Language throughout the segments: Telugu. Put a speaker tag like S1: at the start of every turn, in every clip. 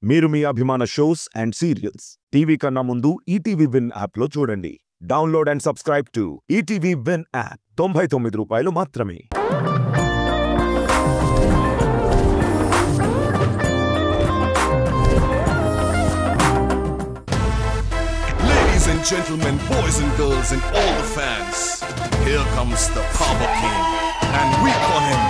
S1: మీరు మీ అభిమాన షోస్ అండ్ సీరియల్స్ టీవీ కన్నా ముందు ఈటీవీ విన్ యాప్ లో చూడండి. Download and subscribe to ETV win app. 99 రూపాయలు మాత్రమే.
S2: Ladies and gentlemen, boys and girls and all the fans, here comes the Power King, and we call him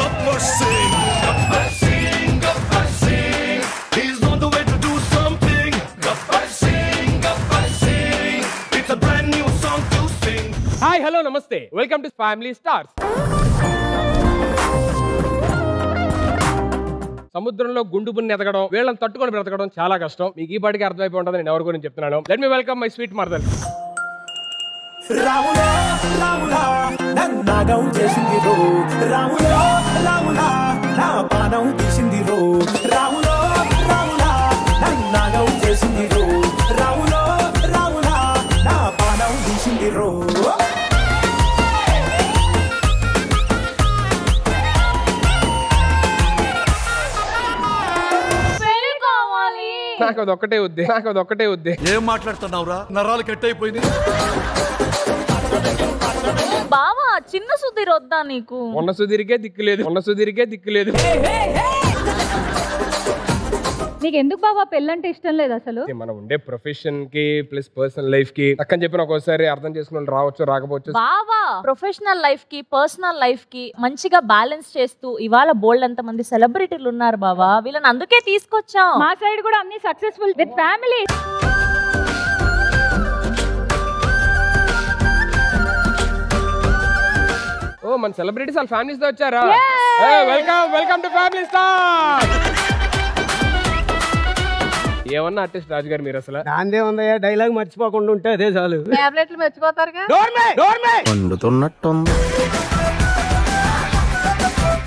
S2: Gabbar Singh. Gabbar Singh, Gabbar Singh, he's on the way to do something. Gabbar Singh, Gabbar Singh, it's a brand new song to sing.
S3: Hi, hello, namaste. Welcome to Family Stars. సముద్రంలో గుండుబుని ఎదగడం, వీళ్ళని తట్టుకొని బ్రతకడం చాలా కష్టం. మీకు ఈ పాటికి అర్థమైపోయి ఉంటుంది నేను ఎవరి గురించి చెప్తున్నాను. Let me welcome my sweet mother.
S4: రాములా రాములా నన్నాగం చేసింది రో, రాములా రాములా నా పానం తీసింది రో, రాములా రాములా నన్నాగం చేసింది రో, రాములా రాములా నా పానం తీసింది రో.
S3: నాకు అదొక్కటే వద్దే.
S5: ఏం మాట్లాడుతున్నావురా? నరాలు కట్ అయిపోయింది.
S6: బావా చిన్న సుధీర్ వద్దా నీకు?
S3: ఉన్న సుధీర్కే దిక్కులేదు.
S7: నీకు ఎందుకు బావా పెళ్ళంటే ఇష్టం లేదు అసలు?
S3: మనం ఉండే ప్రొఫెషన్ కి ప్లస్ పర్సనల్ లైఫ్ కి అక్కని చెప్పిన ఒక్కోసారి అర్థం చేసుకుని రావచ్చు రాకపోవచ్చు.
S6: బావా ప్రొఫెషనల్ లైఫ్ కి పర్సనల్ లైఫ్ కి మంచిగా బ్యాలెన్స్ చేస్తూ ఇవాళ బోల్డ్ అంత మంది సెలబ్రిటీలు ఉన్నారు బావా, వీళ్ళని అందుకే తీసుకొచ్చాం.
S7: మా సైడ్ కూడా అన్ని సక్సెస్ఫుల్ విత్ ఫ్యామిలీ.
S3: ఓ మన సెలబ్రిటీస్ వాళ్ళ ఫ్యామిలీస్ తో వచ్చారా? Welcome to family star. ఏమన్నా ఆర్టిస్ట్ రాజు గారు మీరు అసలు?
S8: దాందే ఉందయ్యా, డైలాగ్ మర్చిపోకుండా ఉంటే అదే చాలు.
S6: టాబ్లెట్లు మర్చిపోతారుగా.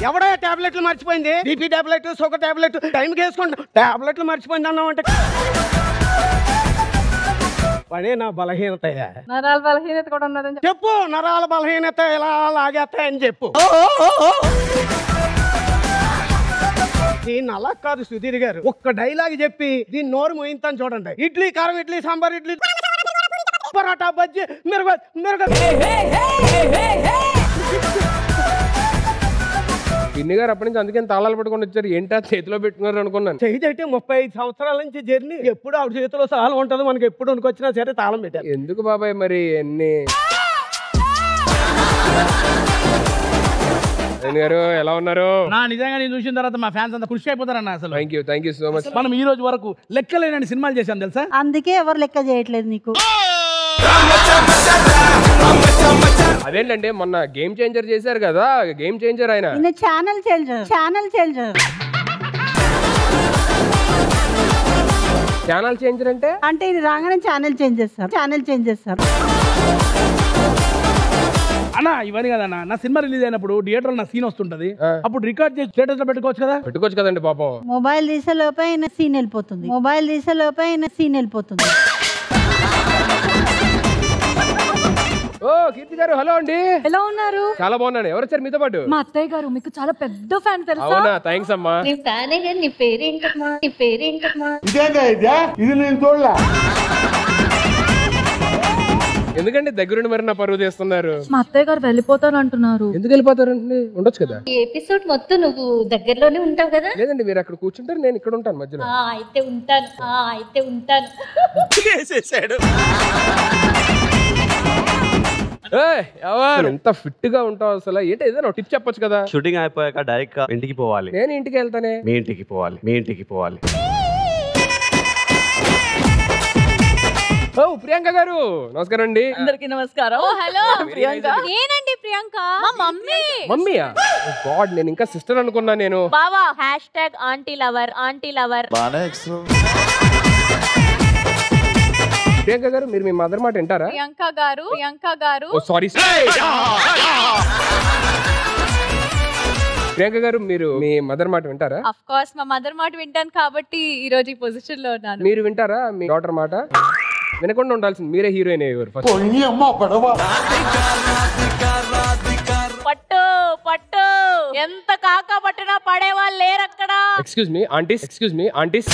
S8: ఎవడో టాబ్లెట్లు మర్చిపోయింది? బీపీ టాబ్లెట్, షుగర్ టాబ్లెట్ టైంకి వేసుకుంటా. టాబ్లెట్లు మర్చిపోయింది అన్నావు అంటే పడే నా బలహీనత.
S6: నరాల బలహీనత కూడా ఉన్నదని
S8: చెప్పు. నరాల బలహీనత ఎలా లాగేస్తాయని చెప్పు. దీన్ని అలా కాదు సుధీర్ గారు, ఒక్క డైలాగ్ చెప్పి దీన్ని నోరు మోయింతాను చూడండి. ఇడ్లీ కారం, ఇడ్లీ సాంబార్, ఇడ్లీ పరోటా, బజ్జీ,
S3: పిన్ని గారు అప్పటి నుంచి అందుకని తాళాలు పట్టుకొని వచ్చారు. ఏంటా చేతిలో పెట్టుకున్నారు అనుకున్నాను.
S8: చేయితే 35 సంవత్సరాల నుంచి జర్నీ. ఎప్పుడు ఆవిడ చేతిలో తాళం ఉంటుంది. మనకి ఎప్పుడు ఉనికొచ్చినా సరే తాళం పెట్టారు.
S3: ఎందుకు బాబాయ్ మరి ఎన్ని గారు ఎలా ఉన్నారు?
S9: నిజంగా నేను చూసిన తర్వాత మా ఫ్యాన్స్ అంతా ఖుషి అయిపోతారన్న. అసలు
S3: థ్యాంక్ యూ సో మచ్.
S9: మనం ఈ రోజు వరకు లెక్కలేనని సినిమాలు చేశాం తెలుసా?
S7: అందుకే ఎవరు లెక్క చేయట్లేదు నీకు.
S3: అదేంటంటే మొన్న గేమ్ చేంజర్ చేశారు కదా, గేమ్ చేంజర్ ఆయన.
S7: Channel changer.
S3: ఛానల్ చేంజర్ అంటే
S7: ఇది రాగానే ఛానల్ చేంజ్ చేస్తారు.
S9: అన్న ఇవన్నీ కదన్న, నా సినిమా రిలీజ్ అయినప్పుడు థియేటర్ లో నా సీన్ వస్తుంటది. అప్పుడు రికార్డ్ చేసి స్టేటస్ లో పెట్టుకోవచ్చు
S3: కదండి పాపం.
S7: మొబైల్ తీసే లోపే సీన్ వెళ్ళిపోతుంది.
S3: ఓ కీర్తి గారు హలో అండి.
S7: ఎలా ఉన్నారు?
S3: చాలా బాగున్నాను. ఎవరు వచ్చారు మీతో పాటు?
S7: మా అత్తయ్య గారు. మీకు చాలా పెద్ద ఫ్యాన్ తెలుసా?
S3: అవునా, థ్యాంక్స్ అమ్మా.
S6: నీ పేరేంటమ్మా?
S8: ఇది నేను చూడలే.
S3: ఎందుకంటే దగ్గరుండి మరి నా పరువు చేస్తున్నారు.
S7: మా అత్తయ్య గారు వెళ్ళిపోతాను అంటున్నారు.
S3: ఎందుకు వెళ్ళిపోతారండి? ఉండొచ్చు కదా.
S6: ఈ ఎపిసోడ్ మొత్తం నువ్వు దగ్గరలోనే ఉంటావు కదా?
S3: లేదండి, మీరు అక్కడ కూర్చుంటారు, నేను ఇక్కడ ఉంటాను మధ్యలో.
S6: అయితే ఉంటాను.
S3: ఎంత ఫిట్ గా ఉంటావు అసలు? ఏంటి ఏదైనా టిప్ చెప్పొచ్చు కదా.
S10: షూటింగ్ అయిపోయాక డైరెక్ట్ గా ఇంటికి పోవాలి.
S3: నేను ఇంటికి వెళ్తానే.
S10: మీ ఇంటికి పోవాలి.
S3: ఓ ప్రియాంక గారు నమస్కారం అండి.
S6: అందరికి నమస్కారం. హలో ప్రియాంక. నేనండి ప్రియాంక. మా
S3: మమ్మీయా? గాడ్, నేను ఇంకా సిస్టర్ అనుకున్నా నేను.
S6: బావా #ఆంటీ లవర్.
S3: ప్రియాంక గారు మీరు మీ మదర్ మాట వింటారా?
S6: ప్రియాంక గారు.
S3: ఓ సారీ. ప్రియాంక గారు మీరు మీ మదర్ మాట వింటారా?
S6: ఆఫ్ కోర్స్ మా మదర్ మాట వింటాను కాబట్టి ఈ రోజు ఈ పొజిషన్ లో ఉన్నాను.
S3: మీరు వింటారా మీ డాటర్ మాట? వినకుండా ఉండాల్సింది. మీరే హీరోయిన్ అయ్యారు ఫస్ట్.
S6: పట్టు ఎంత కాక పట్టినా పడేవాళ్ళు లేరు అక్కడ.
S3: Excuse me aunties.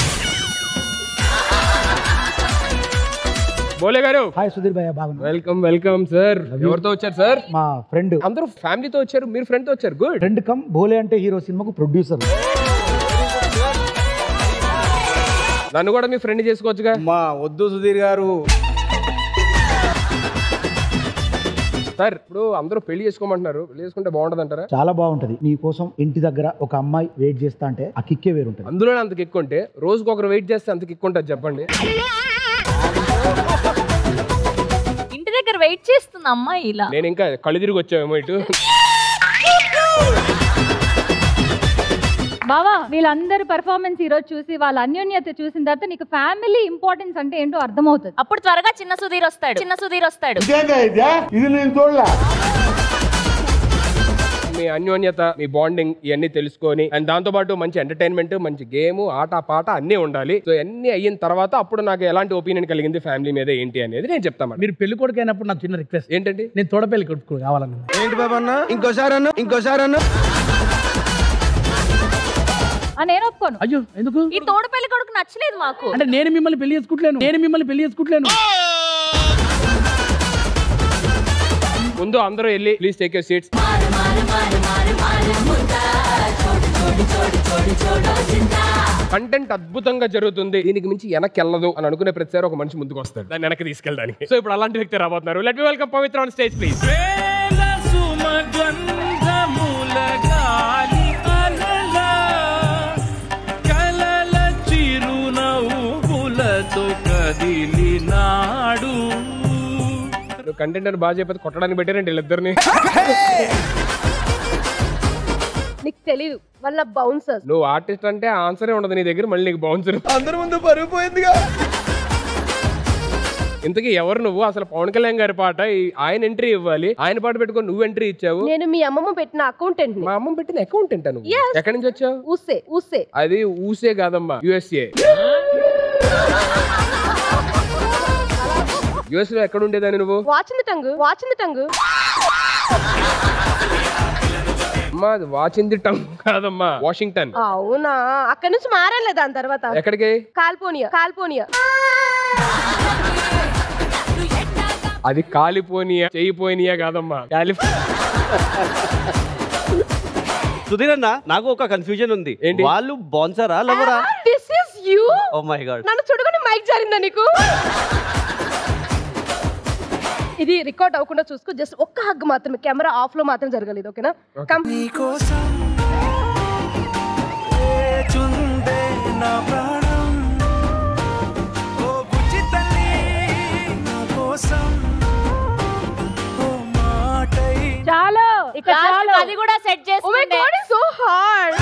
S3: బోలే గారు.
S9: హాయ్ సుధీర్ భయ్య, బాగున్నా?
S3: Welcome welcome sir. ఎవరితో వచ్చారు సార్?
S9: మా ఫ్రెండ్.
S3: అందరూ ఫ్యామిలీతో వచ్చారు, మీరు ఫ్రెండ్ తో వచ్చారు. గుడ్.
S9: ఫ్రెండ్ కమ్ బోలే అంటే హీరో సినిమాకు ప్రొడ్యూసర్.
S3: నన్ను కూడా మీ ఫ్రెండ్ చేసుకోవచ్చుగా.
S8: మా వద్దు సుధీర్ గారు.
S3: సార్ ఇప్పుడు అందరూ పెళ్లి చేసుకోమంటున్నారు, పెళ్లి చేసుకుంటే బాగుంటది అంటారా?
S9: చాలా బాగుంటది. నీ కోసం ఇంటి దగ్గర ఒక అమ్మాయి వెయిట్ చేస్తా అంటే ఆ కిక్కే వేరుంటది.
S3: అందులో అంత కిక్ ఉంటే రోజుకు ఒకరు వెయిట్ చేస్తే అంత కిక్ ఉంటుంది చెప్పండి.
S6: ఇంటి దగ్గర వెయిట్ చేస్తుంది అమ్మాయి ఇలా.
S3: నేను ఇంకా కళ్ళు తిరిగి వచ్చావేమో ఇటు.
S7: బావా వీళ్ళందరి పెర్ఫార్మెన్స్ ఈ రోజు చూసి వాళ్ళ అన్యోన్యత చూసిన తర్వాత నీకు ఫ్యామిలీ ఇంపార్టెన్స్ అంటే ఏంటో అర్థమవుతుంది.
S6: అప్పుడు త్వరగా చిన్న సుధీర్ వస్తాడు.
S9: ఇది నేను చూడలే.
S3: మీ అన్యోన్యత, మీ బాండింగ్ ఇవన్నీ తెలుసుకొని అండ్ దాంతో పాటు మంచి ఎంటర్టైన్మెంట్, మంచి గేమ్, ఆట పాట అన్నీ ఉండాలి. సో అన్ని అయిన తర్వాత అప్పుడు నాకు ఎలాంటి ఒపీనియన్ కలిగింది ఫ్యామిలీ మీద ఏంటి అనేది నేను చెప్తాను.
S9: మీరు పెళ్లి కొడుకు అయినప్పుడు నాకు చిన్న రిక్వెస్ట్
S3: ఏంటండి?
S9: నేను తోడ పెళ్లి కొడుకు కావాలన్నా.
S8: ఏంటి బాబా అన్న? ఇంకోసారి అన్న.
S7: నేను ఒప్పుకోను.
S9: అయ్యో ఎందుకు?
S6: ఈ తోడు పెళ్లి కొడుకు నచ్చలేదు మాకు.
S9: అంటే నేను మిమ్మల్ని పెళ్లి చేసుకుంటలేను.
S3: ముందు అందరూ వెళ్ళి please take your seats. Content అద్భుతంగా జరుగుతుంది, దీనికి మించి వెనక్కి వెళ్ళదు అని అనుకునే ప్రతిసారి ఒక మనిషి ముందుకు వస్తాడు దాన్ని వెనక్కి తీసుకెళ్ళడానికి. సో ఇప్పుడు అలాంటి వ్యక్తి రాబోతున్నారు. Let me welcome Pavitra on stage please. Content అని బాగా చెప్పేది కొట్టడానికి పెట్టారండి వీళ్ళిద్దరిని.
S11: నీకు తెలీదు వాళ్ళ బౌన్సర్స్.
S3: నువ్వు ఆర్టిస్ట్ అంటే ఆన్సరే ఉండదు నీ దగ్గర, మళ్ళీ నీకు బౌన్సర్.
S8: అందరి ముందు పరుగిపోయిందిగా.
S3: ఇంతకీ ఎవరు నువ్వు? అసలు పవన్ కళ్యాణ్ గారి పాట ఆయన ఎంట్రీ ఇవ్వాలి, ఆయన పాట పెట్టుకొని నువ్వు ఎంట్రీ ఇచ్చావు.
S11: నేను మీ అమ్మమ్మ పెట్టిన అకౌంటెంట్.
S3: మా అమ్మ పెట్టిన అకౌంటెంట్ నువ్వు? ఎక్కడి నుంచి వచ్చావు?
S11: ఊసే.
S3: అది ఊసే కాదమ్మా, USA. US లో ఎక్కడ ఉండేదాన్ని నువ్వు?
S11: వాచింది టంగు.
S3: అమ్మా వాచింది టంగ్ కాదమ్మా, వాషింగ్టన్.
S11: అవునా? అక్కడ నుంచి మారాలే దాని తర్వాత.
S3: ఎక్కడికి?
S11: కాలిపోనియా.
S3: అది కాలిపోనియా, చేయిపోయినియా కాదమ్మా,
S10: సుధీర్ అన్న, నాకు ఒక కన్ఫ్యూజన్ ఉంది.
S3: ఏంటి?
S10: వాళ్ళు బాన్సరా లవరా?
S11: This is you.
S10: Oh my god.
S11: నన్ను చూడగానే మైక్ జారిందా నీకు? ఇది రికార్డ్ అవ్వకుండా చూసుకో. జస్ట్ ఒక్క హగ్ మాత్రమే, కెమెరా ఆఫ్ లో మాత్రం జరగలేదు. ఓకేనా?
S7: చాలు ఇక చాలు.
S6: అది కూడా సెట్ చేసుకుంటే
S11: సో హార్డ్.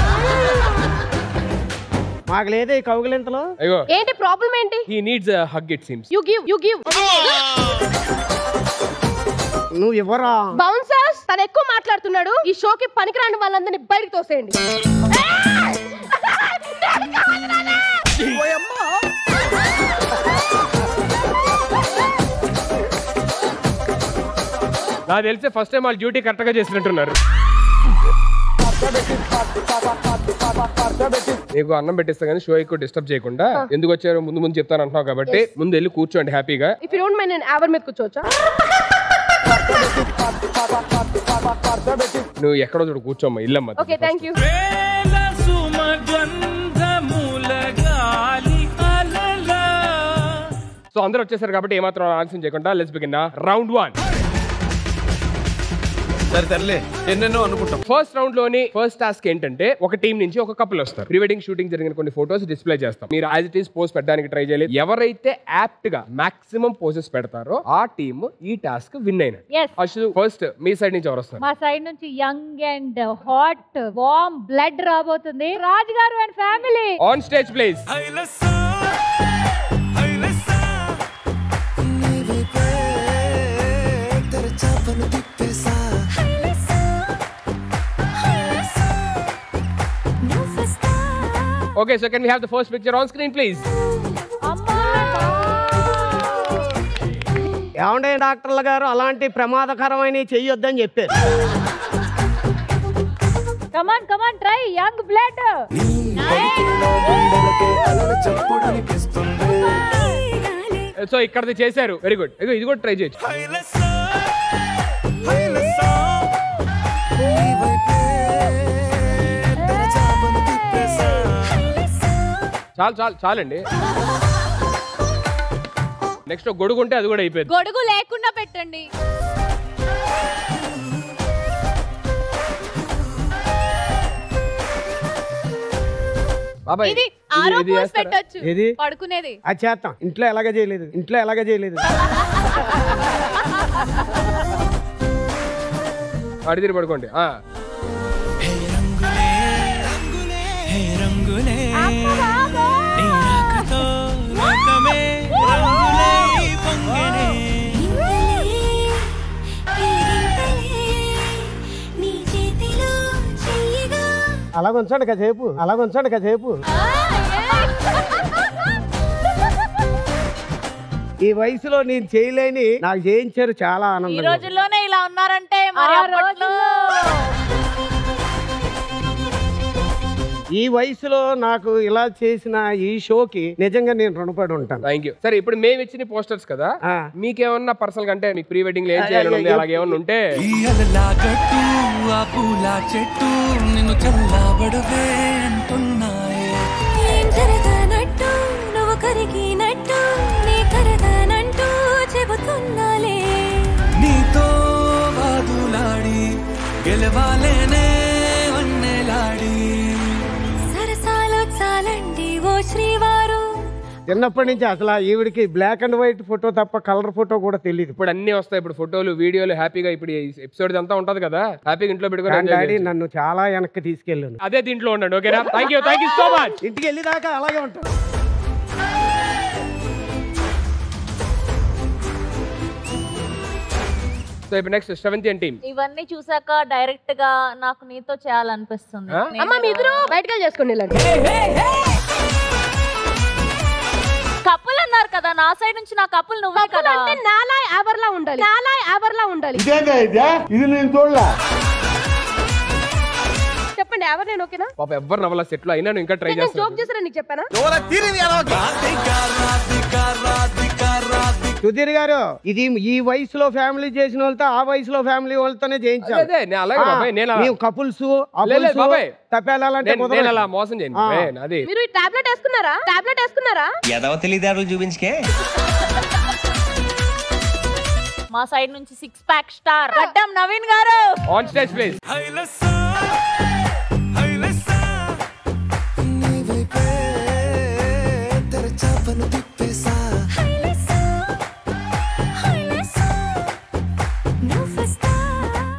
S8: మాకు లేదే ఈ కౌగిలింతలో.
S3: అయ్యో
S11: ఏంటి ప్రాబ్లం ఏంటి?
S3: he needs a hug it seems.
S11: You give.
S8: నువ్వు ఎవరా?
S11: బౌన్సర్స్, తను ఎక్కువ మాట్లాడుతున్నాడు. ఈ షోకి పనికిరాని వాళ్ళందరినీ బయటికి తోసేయండి.
S3: నాకు తెలిసే ఫస్ట్ టైం వాళ్ళు డ్యూటీ కరెక్ట్ గా చేసినట్టున్నారు. నీకు అన్నం పెట్టిస్తా కానీ షో ఎక్కువ డిస్టర్బ్ చేయకుండా. ఎందుకు వచ్చారో ముందు చెప్తాను అంటున్నావు కాబట్టి ముందు వెళ్ళి కూర్చోండి హ్యాపీగా.
S11: ఇఫ్ యు డోంట్ మైండ్ నేను ఎవర్ మీద కూర్చోవచ్చా?
S3: నువ్వు ఎక్కడో చూడు కూర్చోమ్మా, ఇల్లమ్మా.
S11: Okay thank you.
S3: సో అందరూ వచ్చేసారు కాబట్టి ఏమాత్రం ఆలస్యం చేయకుండా లెట్స్ బిగిన్ రౌండ్ 1.
S5: సరే ఎన్నెన్నో అనుకుంటాం.
S3: ఫస్ట్ రౌండ్ లోని ఫస్ట్ టాస్క్ ఏంటంటే ఒక టీం నుంచి ఒక కపుల్ వస్తారు. ప్రీ వెడ్డింగ్ షూటింగ్ జరిగిన కొన్ని ఫోటోస్ డిస్ప్లే చేస్తాం. మీరు యాజ్ ఇట్ ఈస్ పోజ్ పెట్టడానికి ట్రై చేయలేదు. ఎవరైతే యాప్ట్ గా మాక్సిమం పోజెస్ పెడతారో ఆ టీమ్ ఈ టాస్క్ విన్ అయినట్టు. అసలు ఫస్ట్ మీ సైడ్ నుంచి ఎవరు వస్తారు?
S7: మా సైడ్ నుంచి young and hot warm blood రాబోతుంది. Raj garu and family
S3: on stage please. Okay, so can we have the first picture on screen, please?
S8: ఏమండే డాక్టర్ల గారు అలాంటి ప్రమాదకరమైన చెయ్యొద్దని చెప్పారు.
S7: కమాన్ ట్రై యంగ్ బ్లడ్.
S3: సో ఇక్కడది చేశారు, వెరీ గుడ్. ఇది కూడా ట్రై చేయొచ్చు. చాలండి. నెక్స్ట్ గొడుగు ఉంటే అది కూడా అయిపోయింది.
S6: గొడుగు లేకుండా పెట్టండి.
S3: బాబాయ్
S6: ఇది ఆరో పోస్ పెట్టొచ్చు.
S8: ఏది
S6: పడుకునేది
S8: అది చేస్తాం. ఇంట్లో ఎలాగ చేయలేదు.
S3: అడిదిరి పడుకోండి.
S8: అలాగ ఉంచండి కాసేపు. ఈ వయసులో నేను చేయలేని నాకు చేయించారు. చాలా
S6: ఈ
S8: ఆనందం.
S6: రోజుల్లోనే ఇలా ఉన్నారంటే మరి అప్పట్లో
S8: ఈ వయసులో నాకు ఇలా చేసిన ఈ షోకి నిజంగా నేను రుణపడి ఉంటాను.
S3: Thank you. సరే ఇప్పుడు మేము ఇచ్చిన పోస్టర్స్ కదా, మీకేమన్నా పర్సనల్ అంటే మీకు ప్రీ వెడ్డింగ్ లో ఏం చేయాలని ఉంది, అలాగే ఏమన్నా ఉంటే
S12: చెట్టు నిన్ను చల్లబడవే అంటున్నాయే, నువ్వు కరిగినట్టు నీ కరదనంటూ చెబుతున్నాలే, నీతో వాదులాడి గెలవాలేనే అన్నెలాడి సరసాలు చాలండి ఓ శ్రీవారు.
S8: చిన్నప్పటి నుంచి అసలు ఈవిడికి బ్లాక్ అండ్ వైట్ ఫోటో తప్ప కలర్ ఫోటో కూడా తెలియదు.
S3: ఇప్పుడు అన్ని వస్తాయి, ఇప్పుడు ఫోటోలు వీడియోలు హ్యాపీగా. ఇప్పుడు ఎపిసోడ్ అంతా ఉంటది కదా, హ్యాపీగా ఇంట్లో పెట్టుకొని
S8: డాడీ నన్ను చాలా వెనక్కి తీసుకెళ్ళాను.
S3: అదే దీంట్లో ఉండండి. ఓకేనా? Thank you so much.
S8: ఇంటికి వెళ్ళేదాకా అలాగే ఉంటాను.
S3: సో ఇప్పుడు నెక్స్ట్ శ్రవంతి అండ్ టీమ్.
S6: ఇవన్నీ చూసాక డైరెక్ట్ గా నాకు నీతో చేయాలనిపిస్తుంది.
S11: అమ్మ మీ ఇద్దరు బయటకు చేసుకోండి.
S6: కపుల్ అన్నారు కదా, నా సైడ్ నుంచి నా కపుల్ నువ్వే కదా.
S11: అంటే నాలా ఆవర్లా ఉండాలి.
S8: ఇది నేను చూడలా.
S11: చెప్పండి ఎవరు నేను ఓకేనా?
S3: పాప ఎవ్వరు నవల సెట్ లో అయినా ఇంకా ట్రై చేస్తాను.
S11: జోక్ చేసారా నీకు చెప్పానా?
S8: సుధీర్ గారు ఇది ఈ వయసులో ఫ్యామిలీ చేసిన వాళ్ళతో ఆ వయసులో ఫ్యామిలీ వాళ్ళతోనే చేయించాలి. కపుల్స్
S3: అలా మోసం చేయండి. అది
S11: మీరు ఈ టాబ్లెట్ వేసుకున్నారా?
S12: ఏదో తెలియదారులు చూపించుకే.
S6: మా సైడ్ నుంచి 6 ప్యాక్ స్టార్ గడ్డం నవీన్ గారు
S3: on stage please.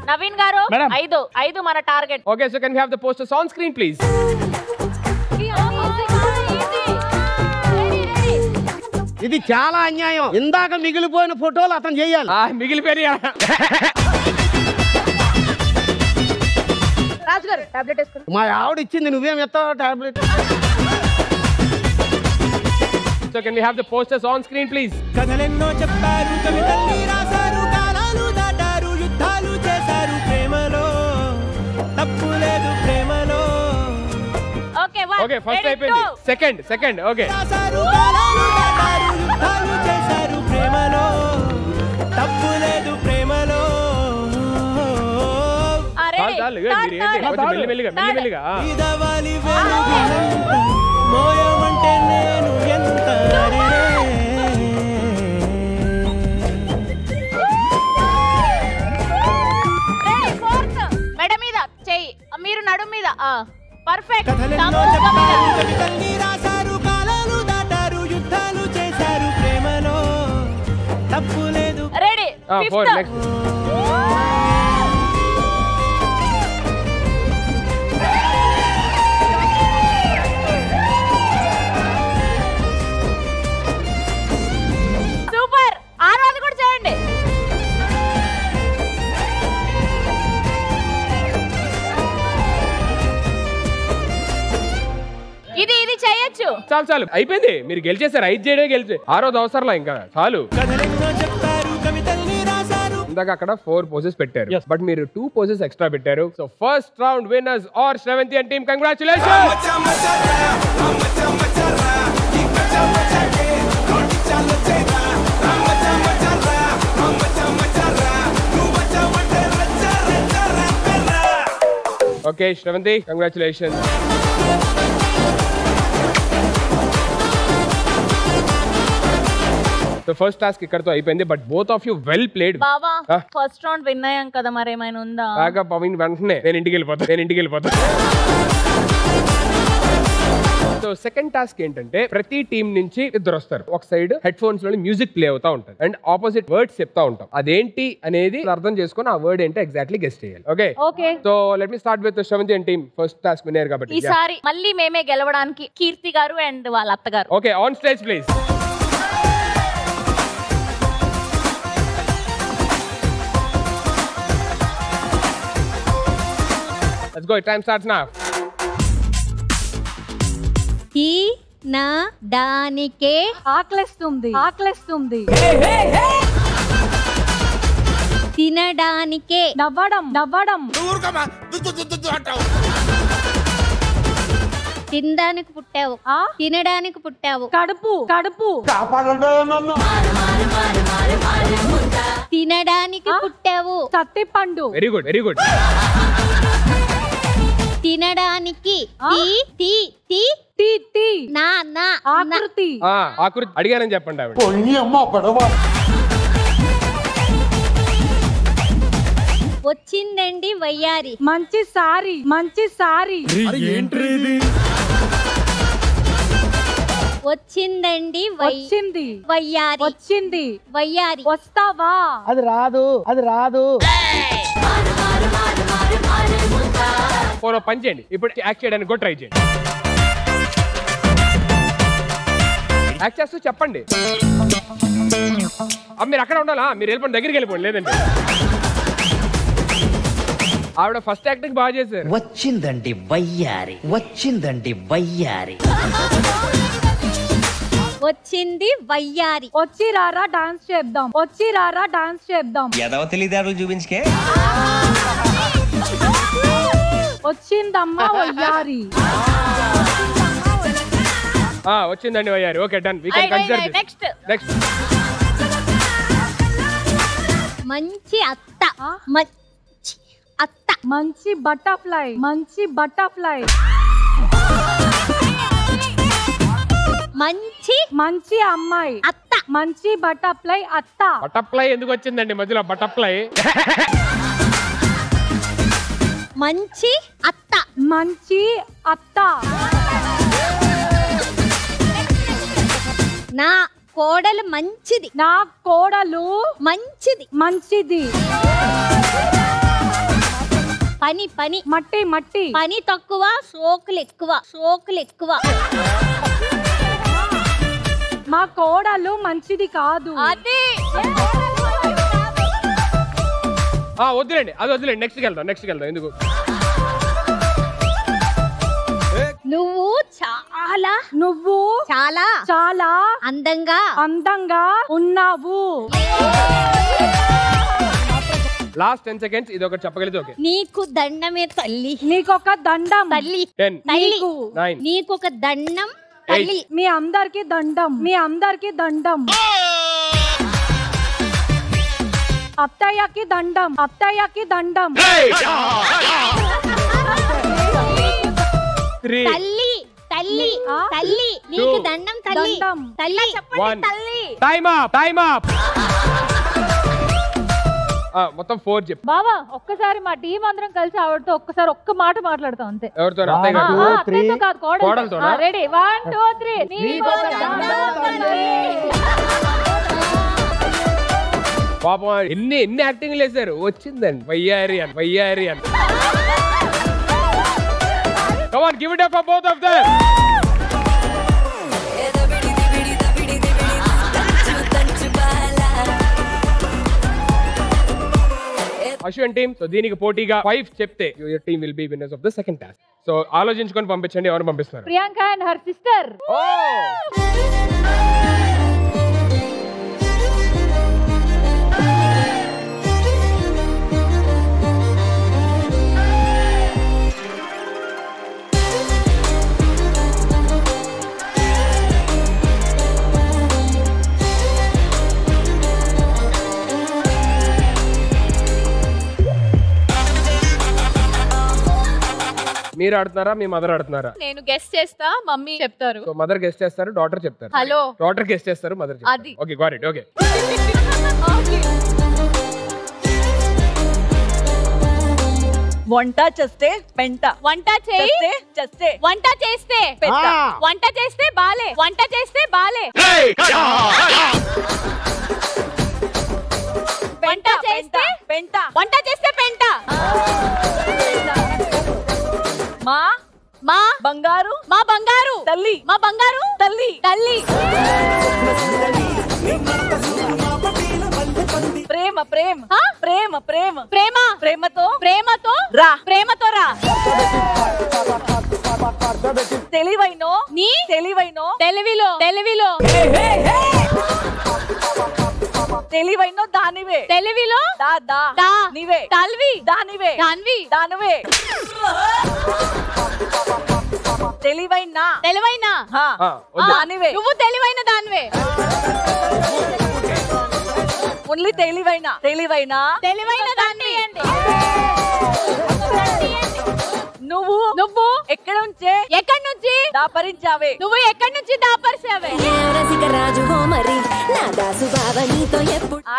S6: Naveen garu 5 మన target.
S3: Okay, so can we have the posters on screen please.
S8: ఇది చాలా అన్యాయం. ఇందాక మిగిలిపోయిన ఫోటోలు అతను చేయాలి.
S3: మిగిలిపోయిన
S11: రాజు గారు టాబ్లెట్ వేసుకోండి.
S8: మా ఆవిడ ఇచ్చింది, నువ్వేం ఎత్తావు tablet.
S3: So can we have the posters on screen please.
S12: కథలెన్నో చెప్పారు, కవితల్ని రాశారు, కాలాలు దాటారు, యుద్ధాలు చేశారు, ప్రేమలో తప్పు లేదు, ప్రేమలో.
S3: ఓకే ఫస్ట్ అయిపోయింది. Second okay.
S12: రాశారు, కాలాలు దాటారు, యుద్ధాలు చేశారు, ప్రేమలో తప్పు లేదు, ప్రేమలో.
S3: మెల్లిమెల్లిగా
S12: ఇదవాలి వెలుగులంత, మోయమంటే నేను ఎంత.
S6: మెడ మీద చెయ్యి, మీరు నడు మీద. పర్ఫెక్ట్.
S12: కవితల్ని రాశారు, కాలాలు దాటారు, యుద్ధాలు చేశారు, ప్రేమలో తప్పు లేదు.
S6: రెడీ. సూపర్. ఆరోది కూడా చేయండి. ఇది చేయొచ్చు.
S3: చాలు అయిపోయింది. మీరు గెలిచేసారు. 5 చేయడం గెలిచే 6వ అవసరంలా ఇంకా చాలు. ఇందాక అక్కడ 4 పోసెస్ పెట్టారు, బట్ మీరు 2 పోసెస్ ఎక్స్ట్రా పెట్టారు. So first round winners are Sravanthi and team. Congratulations. Okay Sravanthi, congratulation. So first task ఇక్కడతో అయిపోయింది. But both of you well played.
S6: బావా ఫస్ట్ రౌండ్ విన్ అయ్యాం కదా, మరి ఏమైనా ఉందా?
S3: బాగా పవిన్ వెంటనే నేను ఇంటికి వెళ్ళిపోతా. సో సెకండ్ టాస్క్ ఏంటంటే ప్రతి టీం నుంచి ఇద్దరు వస్తారు. ఒక సైడ్ హెడ్ ఫోన్స్ లో మ్యూజిక్ ప్లే అవుతా ఉంటుంది అండ్ ఆపోజిట్ వర్డ్స్ చెప్తా ఉంటాం. అదేంటి అనేది అర్థం చేసుకొని ఆ వర్డ్ ఏంటో ఎగ్జాక్ట్లీ గెస్ చేయాలి. Okay so let me start with Sravanthi and team. First task winner కాబట్టి
S6: ఈసారి మళ్ళీ మేమే గెలవడానికి కీర్తి గారు అండ్ వాళ్ళ అత్తగారు.
S3: Okay on stage please. Let's go. Time starts now.
S7: దానికే ఆకలిస్తుంది తినడానికే నవ్వడం తినడానికి పుట్టావు తినడానికి పుట్టావు కడుపు తినడానికి పుట్టావు సత్తిపండు.
S3: Very good.
S7: తినడానికి ఆకృతి
S3: అడిగానని చెప్పండి ఆవిడ.
S7: వచ్చిందండి వయ్యారి మంచి సారీ వచ్చిందండి వయ్యారి వస్తావా?
S8: అది రాదు.
S3: ఫోన్ పని చేయండి. ఇప్పుడు యాక్ట్ చేయడానికి కూడా ట్రై చేయండి. యాక్ట్ చేస్తూ చెప్పండి. మీరు అక్కడ ఉండాలా? మీరు వెళ్ళిపోండి, దగ్గరికి వెళ్ళిపోండి. లేదండి ఆవిడ ఫస్ట్ యాక్టింగ్ బాగా చేశారు.
S13: వచ్చిందండి వయ్యారి
S7: వచ్చింది వయ్యారి వచ్చి రారా డాన్స్ చేద్దాం
S13: ఎదవ తెలివితేటలు చూపించుకే.
S7: వచ్చిందమ్మా వయ్యారి
S3: వచ్చిందండి వయ్యారి. Okay done. We can consider this. Next
S7: మంచి అత్త మంచి బటర్ఫ్లై మంచి అమ్మాయి అత్త మంచి బటర్ఫ్లై అత్త.
S3: బటర్ఫ్లై ఎందుకు వచ్చిందండి మధ్యలో? బటర్ఫ్లై
S7: మంచి అత్త నా కోడలు మంచిది పని మట్టి పని తక్కువ సోకులు ఎక్కువ మా కోడలు మంచిది కాదు. అది
S3: వద్దులేండి, అది వద్దులేండి. నెక్స్ట్ వెళ్దాం. ఎందుకు?
S7: నువ్వు చాలా అందంగా ఉన్నావు.
S3: Last 10 seconds. ఇది ఒకటి చెప్పగలిగితే ఓకే.
S7: నీకు దండమే తల్లి నీకొక దండం తల్లి
S3: 10 9
S7: నీకొక దండం తల్లి మీ అందరికి దండం అత్తయ్యకి దండం తల్లి నీకు దండం తల్లి చెప్పండి తల్లి.
S3: Time up. మొత్తం 4 చెప్పు.
S7: బావా ఒక్కసారి మా టీం అందరం కలిసి ఆవిడతో ఒక్క మాట మాట్లాడతాం అంతే.
S3: ఎవరితో?
S7: అత్తయ్యతో కాదు,
S3: కోడలతో.
S7: రెడీ 1 2 3
S3: పాపం ఎన్ని యాక్టింగ్ వేసారు. వచ్చిందండి వయ్యారి అని. Come on, give it up for both of them. Ashwin team. So దీనికి పోటీగా 5 చెప్తే your team will be winners of the second task. So ఆలోచించుకొని పంపించండి ఎవరు పంపిస్తున్నారు.
S7: Priyanka and her sister.
S3: మీరు ఆడుతున్నారా మీ మదర్ ఆడుతున్నారా?
S14: నేను గెస్ట్ చేస్తా, మమ్మీ చెప్తారు.
S3: సో మదర్ గెస్ట్ చేస్తారు, డాటర్ చెప్తారు.
S14: హలో.
S3: డాటర్ గెస్ట్ చేస్తారు, మదర్
S14: అది.
S3: Okay got it. ఓకే
S15: వంట చేస్తే పెంట,
S14: వంట చేస్తే
S15: చేస్తే
S14: వంట చేస్తే
S15: పెద్ద,
S14: వంట చేస్తే బాలే, వంట చేస్తే బాలే, వంట చేస్తే
S15: పెంట,
S14: వంట చేస్తే పెంట,
S15: మా
S14: మా
S15: బంగారు,
S14: మా బంగారు
S15: తల్లి,
S14: మా బంగారు
S15: తల్లి,
S14: తల్లి,
S15: ప్రేమ ప్రేమ ప్రేమ ప్రేమ
S14: ప్రేమ
S15: ప్రేమతో
S14: ప్రేమతో
S15: రా,
S14: ప్రేమతో రా,
S15: తెలివైనో
S14: నీ
S15: తెలివైనో
S14: తెలివిలో తెలివిలో
S15: తెలివైనో దానివే,
S14: తెలివిలో
S15: దా దా
S14: దా
S15: నీవే,
S14: తల్వి
S15: దానివే
S14: దాన్వి
S15: దానివే, తెలివైన
S14: తెలివైన
S15: దానివే,
S14: నువ్వు తెలివైన దానివే,
S15: ఓన్లీ తెలివైన తెలివైన
S14: తెలివైన దాన్ని,
S15: నువ్వు
S14: నువ్వు
S15: ఎక్కడ నుంచే
S14: ఎక్కడి నుంచి
S15: దాపరించావే,
S14: నువ్వు ఎక్కడి నుంచి దాపరిసావే,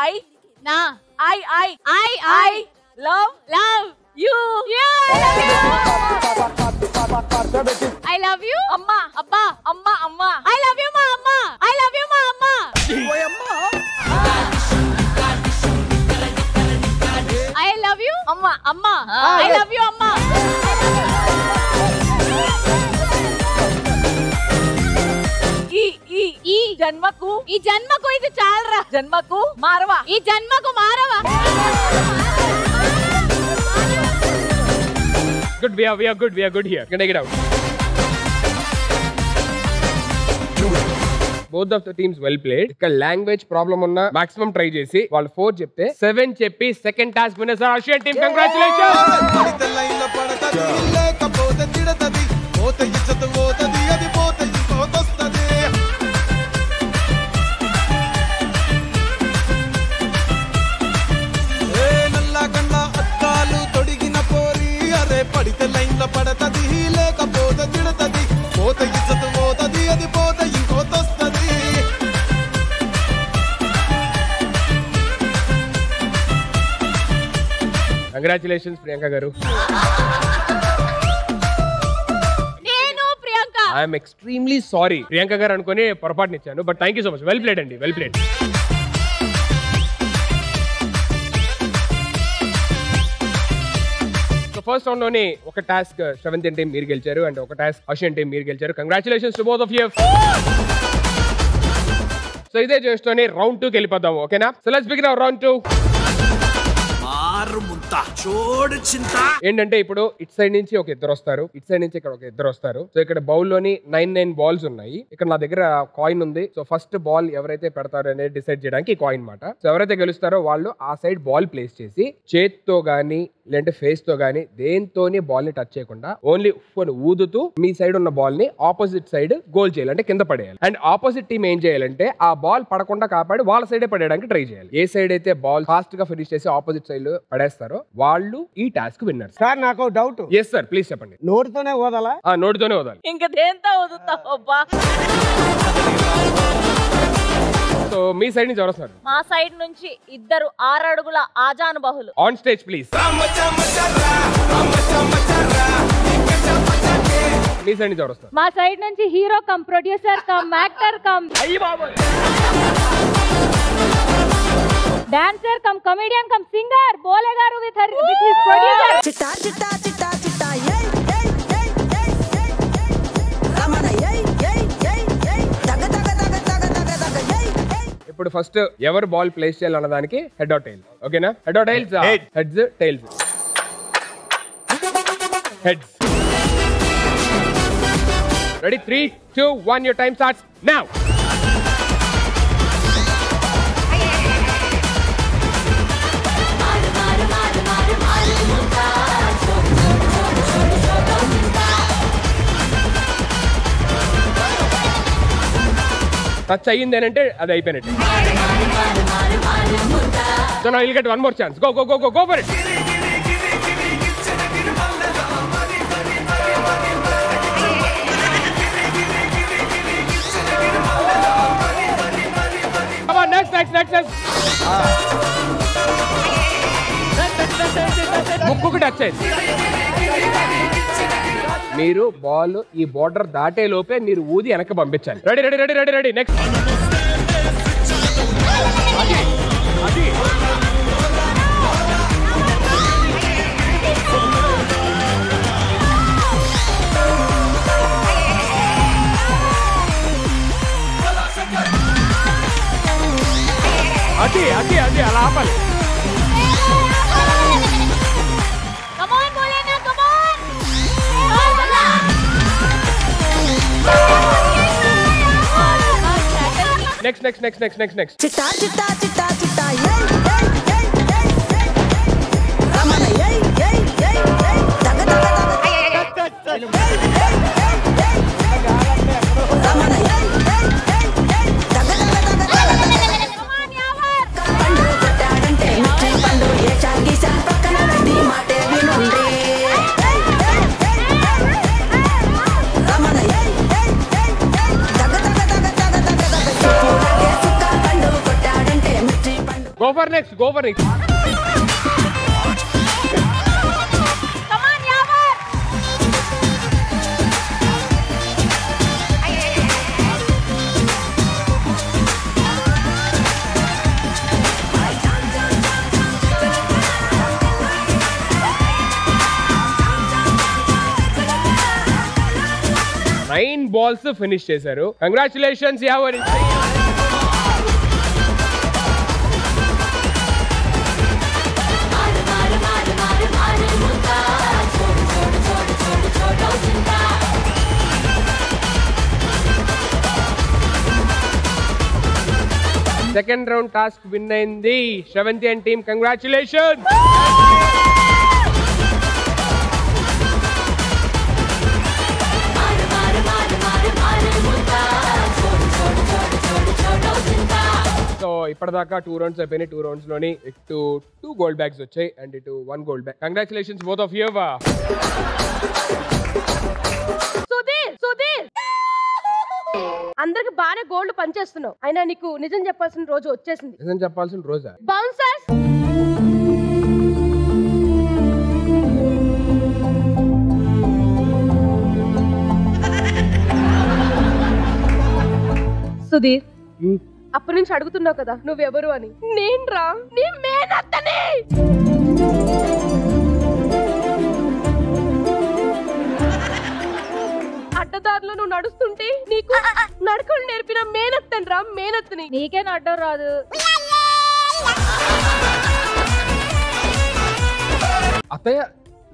S15: ఐ
S14: నా
S15: I I
S14: I
S15: I love
S14: love
S15: you
S14: I love you
S15: అమ్మా
S14: అబ్బా
S15: అమ్మా అమ్మా
S14: ఐ లవ్ యూ మా అమ్మ ఐ లవ్ యూ మా అమ్మ ఐ లవ్ యూ
S15: అమ్మా
S14: అమ్మ ఐ లవ్ యూ అమ్మ
S15: ఈ జన్మకు
S14: ఈ జన్మకు ఇది చాలరా
S15: జన్మకు మారవా
S14: ఈ జన్మకు మారవా
S3: Good, we are good here. Can I get out? Both of the teams well played. ఇక్కడ లాంగ్వేజ్ ప్రాబ్లం ఉన్న మాక్సిమం ట్రై చేసి వాళ్ళు 4 చెప్తే 7 చెప్పి second task winners are Asian team.
S2: పడితే లైన్ లో పడతది లేకపోతే తిడతది పోత ఇచ్చత పోతది అది పోత ఇంకోతొస్తది
S3: కంగ్రాచులేషన్స్ ప్రియాంక గారు.
S14: నేను Priyanka
S3: I'm extremely sorry Priyanka garu అనుకుని పొరపాటునిచ్చాను, but thank you so much. Well played అండి, వెల్ ప్లేడ్. ఫస్ట్ రౌండ్ లోని ఒక టాస్క్ శ్రవంతి టీం మీరు గెలిచారు అండ్ ఒక టాస్క్ ఆసియన్ టీం మీరు గెలిచారు. Congratulations to both of you. So ఇదే చేస్తూనే రౌండ్ 2 కి వెళ్ళిపోదాం. ఓకేనా? So let's begin our round 2. ఏంటంటే ఇప్పుడు ఇట్ సైడ్ నుంచి ఒక ఇద్దరు వస్తారు, ఇట్ సైడ్ నుంచి ఇక్కడ ఒక ఇద్దరు వస్తారు. సో ఇక్కడ బౌల్ లోని 9 బాల్స్ ఉన్నాయి. ఇక్కడ నా దగ్గర కాయిన్ ఉంది. సో ఫస్ట్ బాల్ ఎవరైతే పెడతారో అనేది డిసైడ్ చేయడానికి ఈ కాయిన్ మాట. సో ఎవరైతే గెలుస్తారో వాళ్ళు ఆ సైడ్ బాల్ ప్లేస్ చేసి చేత్తో గానీ లేదంటే ఫేస్ తో గానీ దేంతోని బాల్ ని టచ్ చేయకుండా ఓన్లీ ఊదుతూ మీ సైడ్ ఉన్న బాల్ ని ఆపోజిట్ సైడ్ గోల్ చేయాలి, అంటే కింద పడేయాలి. అండ్ ఆపోజిట్ టీం ఏం చేయాలంటే ఆ బాల్ పడకుండా కాపాడి వాళ్ళ సైడే పడేయడానికి ట్రై చేయాలి. ఏ సైడ్ అయితే బాల్ ఫాస్ట్ గా ఫినిష్ చేసి ఆపోజిట్ సైడ్ పడేస్తారో వాళ్ళు ఈ టాస్క్ విన్నర్.
S8: సార్ నాకు డౌట్.
S3: ఎస్ సార్, ప్లీజ్ చెప్పండి.
S8: నోటితోనే ఓదాలా?
S3: నోటితోనే ఓదాలి.
S15: ఇంకా దేంతో వదులుతావు అబ్బా?
S3: సో మీ సైడ్ నుంచి ఎవరు వస్తారు?
S6: మా సైడ్ నుంచి ఇద్దరు 6 అడుగుల ఆజానుబాహులు.
S3: On stage please. మీ సైడ్ నుంచి ఎవరు వస్తారు?
S7: మా సైడ్ నుంచి hero cum producer cum actor cum dancer cum comedian cum singer Bole garu with his producer.
S16: చిట్టా చిట్టా చిట్టా చిట్టా ఏయ్ ఏయ్ ఏయ్ ఏయ్ ఏయ్ రమణ ఏయ్ ఏయ్ ఏయ్ ఏయ్ దగ దగ దగ దగ దగ దగ ఏయ్ ఏయ్.
S3: ఇప్పుడు ఫస్ట్ ఎవరు బాల్ ప్లేస్ చేయాలన్న దానికి హెడ్ ఆర్ టైల్. ఓకేనా? Head or tails? Heads, tails. Heads. Ready? 3, 2, 1 your time starts now. Touch అయ్యింది అని అంటే అది అయిపోయినట్టు. సో now you'll get one more chance. Go for it. ముక్కుకు టచ్ అయింది. మీరు బాల్ ఈ బోర్డర్ దాటే లోపే మీరు ఊది వెనక్కి పంపించాలి. Ready ready ready ready ready. Next అది అది అది అలా ఆపాలి. Next next next next next next
S16: చిట్టా చిట్టా చిట్టా చిట్టా ఏయ్ ఏయ్ ఏయ్ ఏయ్ ఏయ్ రమణ ఏయ్ ఏయ్ ఏయ్ ఏయ్ దగ దగ దగ రమణ ఏయ్ ఏయ్ ఏయ్ ఏయ్ దగ దగ దగ పండు కొట్టాడంటే మిర్చి పండు ఏ చాకి సార్ పక్కన పెట్టి మాటే వినుండి రమణ ఏయ్ ఏయ్ ఏయ్ ఏయ్ దగ దగ దగ దగ దగ దగ చూపులకే సుక్క పండు కొట్టాడంటే మిర్చి పండు.
S3: Go for next, go for next. Nine balls finish చేశారు. Congratulations every. Second round task win అయింది Sravanthi and team. Congratulations. So ఇప్పటిదాకా 2 రౌండ్స్ అయిపోయినాయి. 2 రౌండ్స్ లోని ఇటు 2 గోల్డ్ బ్యాగ్స్ వచ్చాయి అండ్ ఇటు 1 gold bag. Congratulations both of you.
S11: Sudheer అందరికి బాగానే గోల్డ్ పనిచేస్తున్నావు, అయినా నీకు నిజం చెప్పాల్సిన రోజు వచ్చేసింది.
S3: నిజం చెప్పాల్సిన రోజా?
S11: బౌన్సర్స్ సుధీర్, అప్పటి నుంచి అడుగుతున్నావు కదా నువ్వెవరు అని. నేను రా, నీ మేనత్తని. అడ్డదారిలో నువ్వు నడుస్తుంటే నీకు నడకలు నేర్పిన మేనత్తని రా, మేనత్తని.
S7: నీకే నడ్డం రాదు.
S3: అత్తయ్య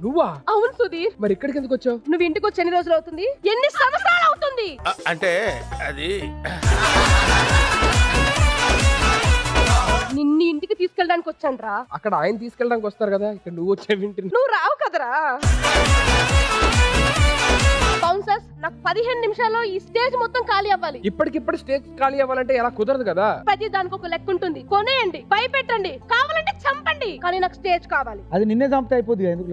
S3: నువ్వా?
S11: అవును సుధీర్.
S3: మరి ఇక్కడికి ఎందుకు వచ్చావు?
S11: నువ్వు ఇంటికి వచ్చి ఎన్ని రోజులు అవుతుంది? ఎన్ని సంవత్సరాలు అవుతుంది?
S5: అంటే అది
S11: నిన్ను ఇంటికి తీసుకెళ్ళడానికి వచ్చాను రా.
S3: అక్కడ ఆయన తీసుకెళ్ళడానికి వస్తారు కదా, ఇక్కడ నువ్వు వచ్చేవింటి.
S11: నువ్వు రావు కదరా. బౌన్సర్స్, నాకు 15 నిమిషాల్లో ఈ స్టేజ్ మొత్తం ఖాళీ అవ్వాలి.
S3: ఇప్పటికిప్పుడు స్టేజ్ ఖాళీ అవ్వాలంటే ఎలా కుదరదు కదా.
S11: ప్రతి దానికి ఒక లెక్క ఉంటుంది. కొనేయండి, భయపెట్టండి, కావాలంటే చంపండి, కానీ నాకు స్టేజ్ కావాలి.
S17: అది నిన్నే చంపితే అయిపోద్ది. ఎందుకు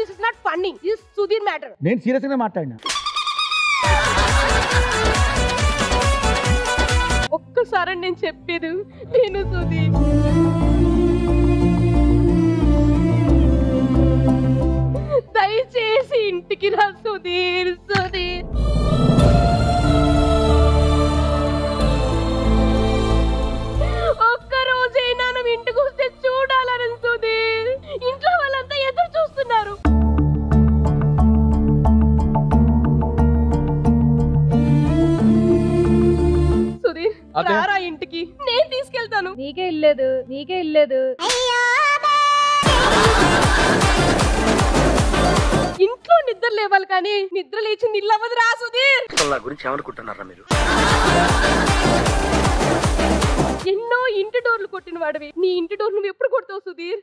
S11: this is not funny, this Sudheer matter.
S17: నేను సీరియస్ గా మాట్లాడినా.
S11: ఒక్కసారి నేను చెప్పేది నేను సుధీర్. దయచేసి ఇంటికి రా సుధీర్. సుధీర్ ఒక్క రోజైనా నువ్వు ఇంటికి వస్తే చూడాలని సుధీర్. ఇంట్లో వాళ్ళంతా ఎదురు చూస్తున్నారు. సుధీర్ రారా ఇంటికి, నేను తీసుకెళ్తాను.
S7: నీకే ఇల్లేదు, నీకే ఇల్లేదు.
S11: ఇంట్లో నిద్ర లేవాలి కానీ నిద్ర లేచి నిల్లు అవ్వదు రా సుధీర్.
S18: నా గురించి ఏమనుకుంటున్నారా మీరు?
S11: ఎన్నో ఇంటి డోర్లు కొట్టిన వాడివి, నీ ఇంటి డోర్ నువ్వు ఎప్పుడు కొడతావు సుధీర్?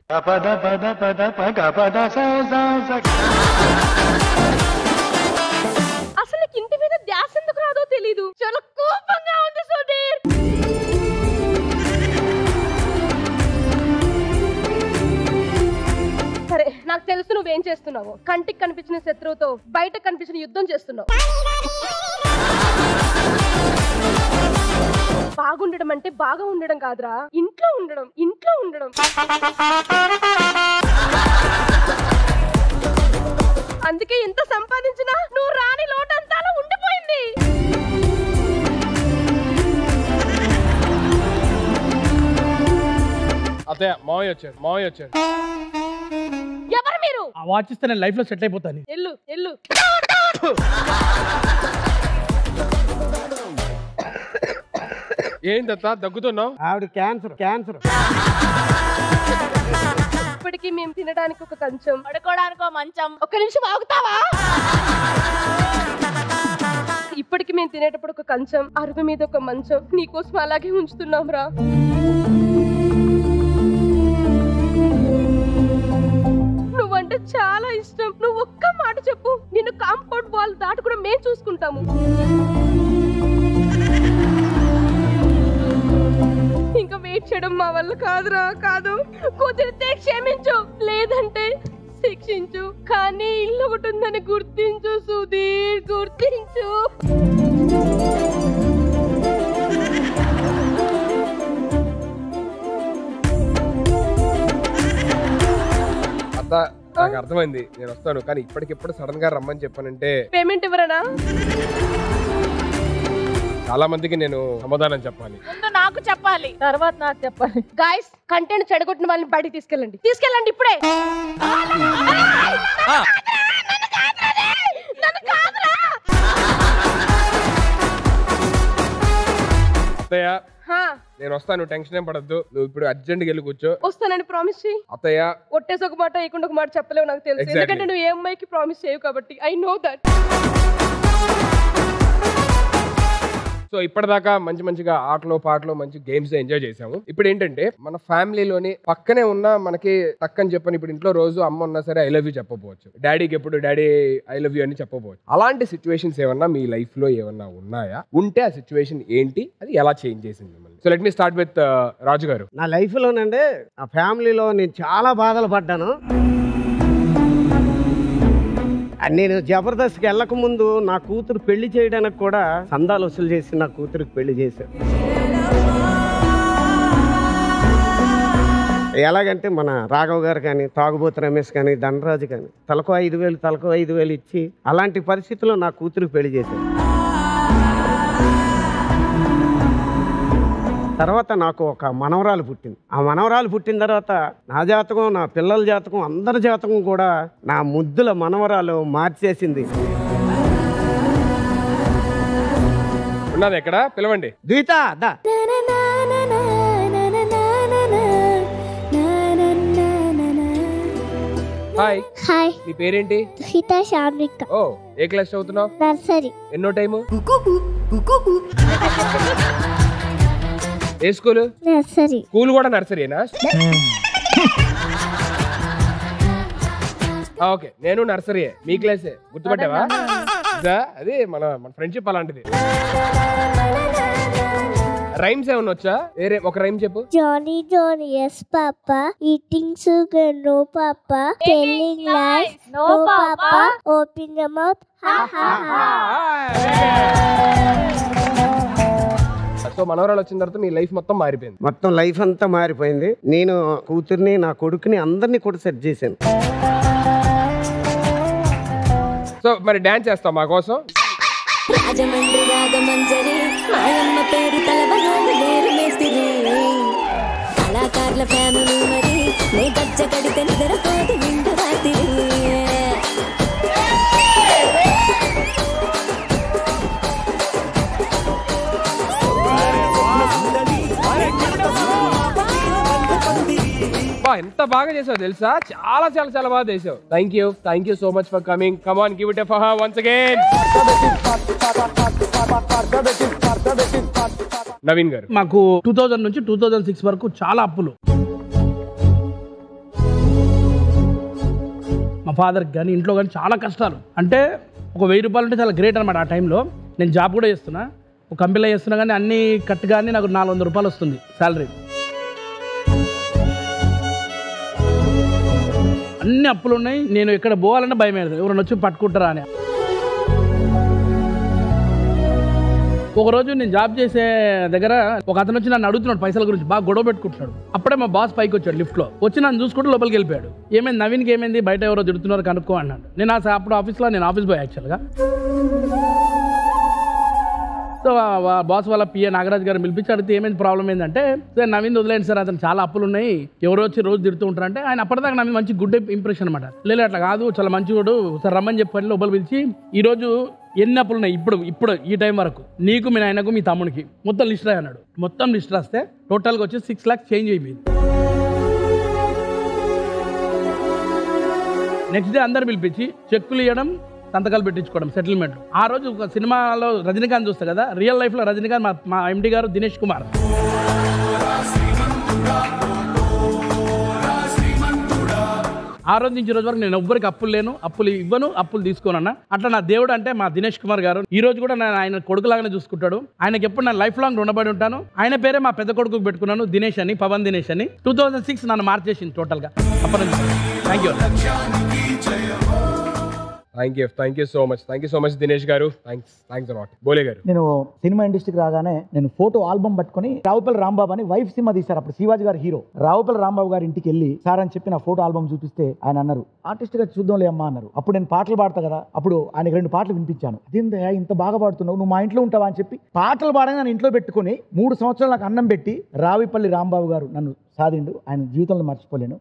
S11: అసలు నీకు ఇంటి మీద ధ్యాస ఎందుకు రాదో తెలీదు. చాలా కోపంగా ఉంది సుధీర్. సరే నాకు తెలుసు నువ్వేం చేస్తున్నావు. చేస్తున్నావు. కంటికి కనిపించిన శత్రువుతో బయట కనిపించిన యుద్ధం చేస్తున్నావు. బాగుండడం అంటే బాగా ఉండడం కాదురా, ఇంట్లో ఉండడం. అందుకే ఎంత సంపాదించినా నువ్వు రాని లోటంతా అలా ఉండిపోయింది.
S3: అత్తయ్య మావయ్య వచ్చాడు.
S11: ఎవరు మీరు?
S9: ఆ వాచ్ ఇస్తే నేను లైఫ్ లో సెట్ అయిపోతాను.
S11: ఎల్లు
S3: ఏందత్తా దగ్గుతున్నావు?
S8: ఆవిడ క్యాన్సర్.
S11: ఇప్పటికీ మేము తినడానికి ఒక కంచం,
S15: పడుకోవడానికో మంచం.
S11: ఒక్క నిమిషం ఆగుతావా? ఇప్పటికి మేము తినేటప్పుడు ఒక కంచం, అరుగు మీద ఒక మంచం నీకోసం అలాగే ఉంచుతున్నాం రా. నువ్వంటే చాలా ఇష్టం. నువ్వు ఒక్క మాట చెప్పు, నిన్ను కాంపౌండ్ వాల్ దాటి కూడా మేము చూసుకుంటాము. ఇంకా వెయిట్ చేయడం మా వల్ల కాదు. కుదిరితే క్షమించు, లేదంటే శిక్షించు. కానీ ఇల్లు ఒకటి ఉందని గుర్తించు సుధీర్, గుర్తించు.
S3: అత్త నాకు అర్థమైంది, నేను వస్తాను. కానీ ఇప్పటికిప్పుడు సడన్ గా రమ్మని చెప్పానంటే
S11: పేమెంట్ ఎవరనా?
S3: చాలా మందికి నేను సమాధానం చెప్పాలి.
S15: ముందు నాకు చెప్పాలి,
S6: తర్వాత నాకు చెప్పాలి.
S11: గాయ్స్, కంటెంట్ చెడగొట్టిన వాళ్ళని బయటికి తీసుకెళ్ళండి ఇప్పుడే.
S3: అత్తయ్య నేను వస్తాను, టెన్షన్ ఏం పడద్దు. నువ్వు ఇప్పుడు అర్జెంట్ గా వెళ్ళి కూర్చో.
S11: వస్తానని ప్రామిస్ చేయి.
S3: అత్తయ్య
S11: ఒట్టేసి ఒక మాట వేయకుండా ఒక మాట చెప్పలేవు నాకు తెలుసు.
S3: Exactly.
S11: ఎందుకంటే నువ్వు ఏ అమ్మాయికి ప్రామిస్ చేయవు కాబట్టి. I know that.
S3: సో ఇప్పటిదాకా మంచిగా ఆటలు పాటలు మంచి గేమ్స్ ఎంజాయ్ చేసాము. ఇప్పుడు ఏంటంటే మన ఫ్యామిలీలోని పక్కనే ఉన్న మనకి టక్కని చెప్పని, ఇప్పుడు ఇంట్లో రోజు అమ్మ ఉన్నా సరే ఐ లవ్ యూ చెప్పకపోవచ్చు, డాడీకి ఎప్పుడు డాడీ ఐ లవ్ యూ అని చెప్పకపోవచ్చు. అలాంటి సిచ్యువేషన్స్ ఏమన్నా మీ లైఫ్ లో ఏమన్నా ఉన్నాయా? ఉంటే ఆ సిచ్యువేషన్ ఏంటి, అది ఎలా చేంజ్ చేసింది మిమ్మల్ని? So let me start with Raju garu.
S8: నా లైఫ్ లోనండి ఆ ఫ్యామిలీలో నేను చాలా బాధలు పడ్డాను. నేను జబర్దస్త్కి వెళ్ళక ముందు నా కూతురు పెళ్లి చేయడానికి కూడా సందాలు వసూలు చేసి నా కూతురికి పెళ్లి చేశారు. ఎలాగంటే మన రాఘవ్ గారు కానీ, తాగుబోతు రమేష్ కానీ, ధనరాజు కానీ తలకు 5,000 ఇచ్చి అలాంటి పరిస్థితుల్లో నా కూతురికి పెళ్లి చేశారు. తర్వాత నాకు ఒక మనవరాలు పుట్టింది. ఆ మనవరాలు పుట్టిన తర్వాత నా జాతకం, నా పిల్లల జాతకం, అందరి జాతకం కూడా నా ముద్దుల మనవరాలు మార్చేసింది.
S3: ఉన్నది ఎక్కడ పిలవండి.
S8: ద్విత దా.
S3: హాయ్.
S18: హాయ్.
S3: నీ పేరేంటి?
S18: సీతా శాన్విక.
S3: ఓ, ఏ క్లాస్ చదువుతున్నావు?
S18: నర్సరీ.
S3: ఎన్నో టైము? ఏ స్కూల్?
S18: నర్సరీ.
S3: స్కూల్ కూడా నర్సరీనా? ఓకే, నేను నర్సరీయే, మీ క్లాసే. గుర్తుపట్టావా? అది మన ఫ్రెండ్షిప్ అలాంటిది. రైమ్స్ ఏమన్నా వచ్చా? వేరే ఒక రైమ్ చెప్పు.
S18: Johnny Johnny yes papa, eating sugar no papa, telling lies no papa, open the mouth ha ha హా.
S3: సో మనవరాలు వచ్చిన తర్వాత మీ లైఫ్ మొత్తం మారిపోయింది.
S8: మొత్తం లైఫ్ అంతా మారిపోయింది. నేను కూతుర్ని, నా కొడుకుని, అందరినీ కూడా సెట్ చేశాను.
S3: సో మరి డాన్స్ చేస్తాం మా కోసం.
S19: రాజమండ్రి రాగమంజరి మాయమ్మ పేరు తలబలోని లేరు మేస్తిరి కళాకారుల ఫ్యామిలీ మరి నే గజ్జ కడితే నిద్రపోదు నిండు రాత్రి.
S3: ఎంత బాగా చేసావు తెలుసా? చాలా చాలా చాలా బాగా చేసావు. Thank you so much for coming. Come on, give it a for once again. Naveen గారు,
S9: మాకు 2000 నుంచి 2006 వరకు చాలా అప్పులు. మా ఫాదర్కి కానీ ఇంట్లో కానీ చాలా కష్టాలు. అంటే ఒక 1000 రూపాయలు అంటే చాలా గ్రేట్ అనమాట. ఆ టైంలో నేను జాబ్ కూడా చేస్తున్నా, ఒక కంపెనీలో చేస్తున్నా, కానీ అన్ని కట్ కానీ నాకు 400 రూపాయలు వస్తుంది శాలరీ. అన్ని అప్పులు ఉన్నాయి, నేను ఎక్కడ పోవాలంటే భయం వేస్తుంది, ఎవరైనా వచ్చి పట్టుకుంటారా అని. ఒకరోజు నేను జాబ్ చేసే దగ్గర ఒక అతను వచ్చి నన్ను అడుగుతున్నాడు పైసల గురించి, బాగా గొడవ పెట్టుకుంటున్నాడు. అప్పుడే మా బాస్ పైకి వచ్చాడు లిఫ్ట్లో, వచ్చి నన్ను చూసుకుంటూ లోపలికి వెళ్ళిపోయాడు. ఏమైంది నవీన్కి ఏమైంది, బయట ఎవరో తిడుతున్నారు కనుక్కో అన్నాడు. నేను అప్పుడు ఆఫీస్లో నేను ఆఫీస్ బాయ్ యాక్చువల్గా. సో బాస్ వాళ్ళ పిఏ నాగరాజ్ గారు పిలిపించి అడిగితే ఏమైంది ప్రాబ్లం ఏంటంటే, సార్ నవీన్ వదిలేండి సార్, అతను చాలా అప్పులు ఉన్నాయి, ఎవరో వచ్చి రోజు తిడుతూ ఉంటారంటే. ఆయన అప్పటిదాకా నవీన్ మంచి గుడ్ ఇంప్రెషన్ అనమాట. లేదు అట్లా కాదు, చాలా మంచివాడు, సార్ రమ్మని చెప్పండి లోపల పిలిచి, ఈరోజు ఎన్ని అప్పులు ఉన్నాయి ఇప్పుడు ఈ టైం వరకు నీకు, మీ నాయనకు, మీ తమ్మునికి మొత్తం లిస్ట్ రాయి అన్నాడు. మొత్తం లిస్ట్ రాస్తే టోటల్గా వచ్చి 6 lakhs చేంజ్ అయిపోయింది. నెక్స్ట్ డే అందరు పిలిపించి చెక్కులు ఇవ్వడం, సంతకాలు పెట్టించుకోవడం, సెటిల్మెంట్. ఆ రోజు ఒక సినిమాలో రజనీకాంత్ చూస్తా కదా, రియల్ లైఫ్లో రజనీకాంత్ మా ఎండి గారు దినేష్ కుమార్. ఆ రోజు నుంచి ఈ రోజు వరకు నేను ఎవ్వరికి అప్పులు లేను, అప్పులు ఇవ్వను, అప్పులు తీసుకోనన్నా. అట్లా నా దేవుడు అంటే మా దినేష్ కుమార్ గారు. ఈ రోజు కూడా నేను ఆయన కొడుకులాగానే చూసుకుంటాడు. ఆయనకి ఎప్పుడు నేను లైఫ్ లాంగ్ రుణపడి ఉంటాను. ఆయన పేరే మా పెద్ద కొడుకు పెట్టుకున్నాను, దినేష్ అని, పవన్ దినేష్ అని. 2006 నన్ను మార్చేసింది టోటల్గా. అప్పటి నుంచి thank
S3: you so much Dinesh garu. Thanks allot. బోలే గారు,
S17: నేను సినిమా ఇండస్ట్రీకి రాగానే నేను ఫోటో ఆల్బమ్ పట్టుకొని రావుపల్లి రాంబాబు అని వైఫ్ సినిమా తీశారు, అప్పుడు శివాజీ గారు హీరో. రావుపల్లి రాంబాబు గారి ఇంటికి వెళ్ళి సార్ అని చెప్పి నా ఫోటో ఆల్బమ్ చూపిస్తే ఆయన అన్నారు, ఆర్టిస్ట్ గా చూద్దాంలే అమ్మా అన్నారు. అప్పుడు నేను పాటలు పాడతా కదా, అప్పుడు ఆయనకి 2 పాటలు వినిపించాను. అదేందా ఇంత బాగా పాడుతున్నావు, నువ్వు మా ఇంట్లో ఉంటావా అని చెప్పి పాటలు పాడగా నన్ను ఇంట్లో పెట్టుకుని 3 సంవత్సరాలు నాకు అన్నం పెట్టి రావుపల్లి రాంబాబు గారు నన్ను సాధిండు. ఆయన జీవితంలో మర్చిపోలేను.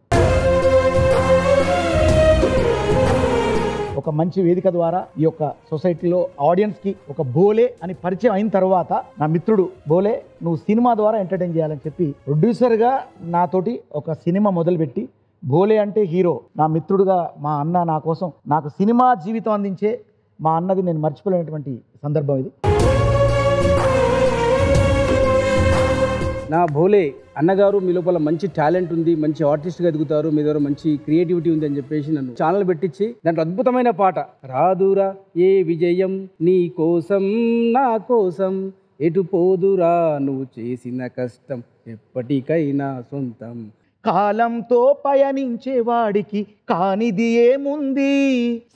S17: ఒక మంచి వేదిక ద్వారా ఈ యొక్క సొసైటీలో ఆడియన్స్కి ఒక బోలే అని పరిచయం అయిన తర్వాత నా మిత్రుడు బోలే నువ్వు సినిమా ద్వారా ఎంటర్టైన్ చేయాలని చెప్పి ప్రొడ్యూసర్గా నాతోటి ఒక సినిమా మొదలుపెట్టి, బోలే అంటే హీరో, నా మిత్రుడుగా మా అన్న నా కోసం నాకు సినిమా జీవితం అందించే మా అన్నది నేను మర్చిపోలేనటువంటి సందర్భం ఇది.
S9: నా భోలే అన్నగారు మీ లోపల మంచి టాలెంట్ ఉంది, మంచి ఆర్టిస్ట్గా ఎదుగుతారు, మీ దగ్గర మంచి క్రియేటివిటీ ఉంది అని చెప్పేసి నన్ను ఛానల్ పెట్టించి దాంట్లో అద్భుతమైన పాట రాదురా ఏ విజయం నీ కోసం నా కోసం ఎటు పోదురా నువ్వు చేసిన కష్టం ఎప్పటికైనా సొంతం,
S17: కాలంతో పయనించే వాడికి కానిది ఏముంది,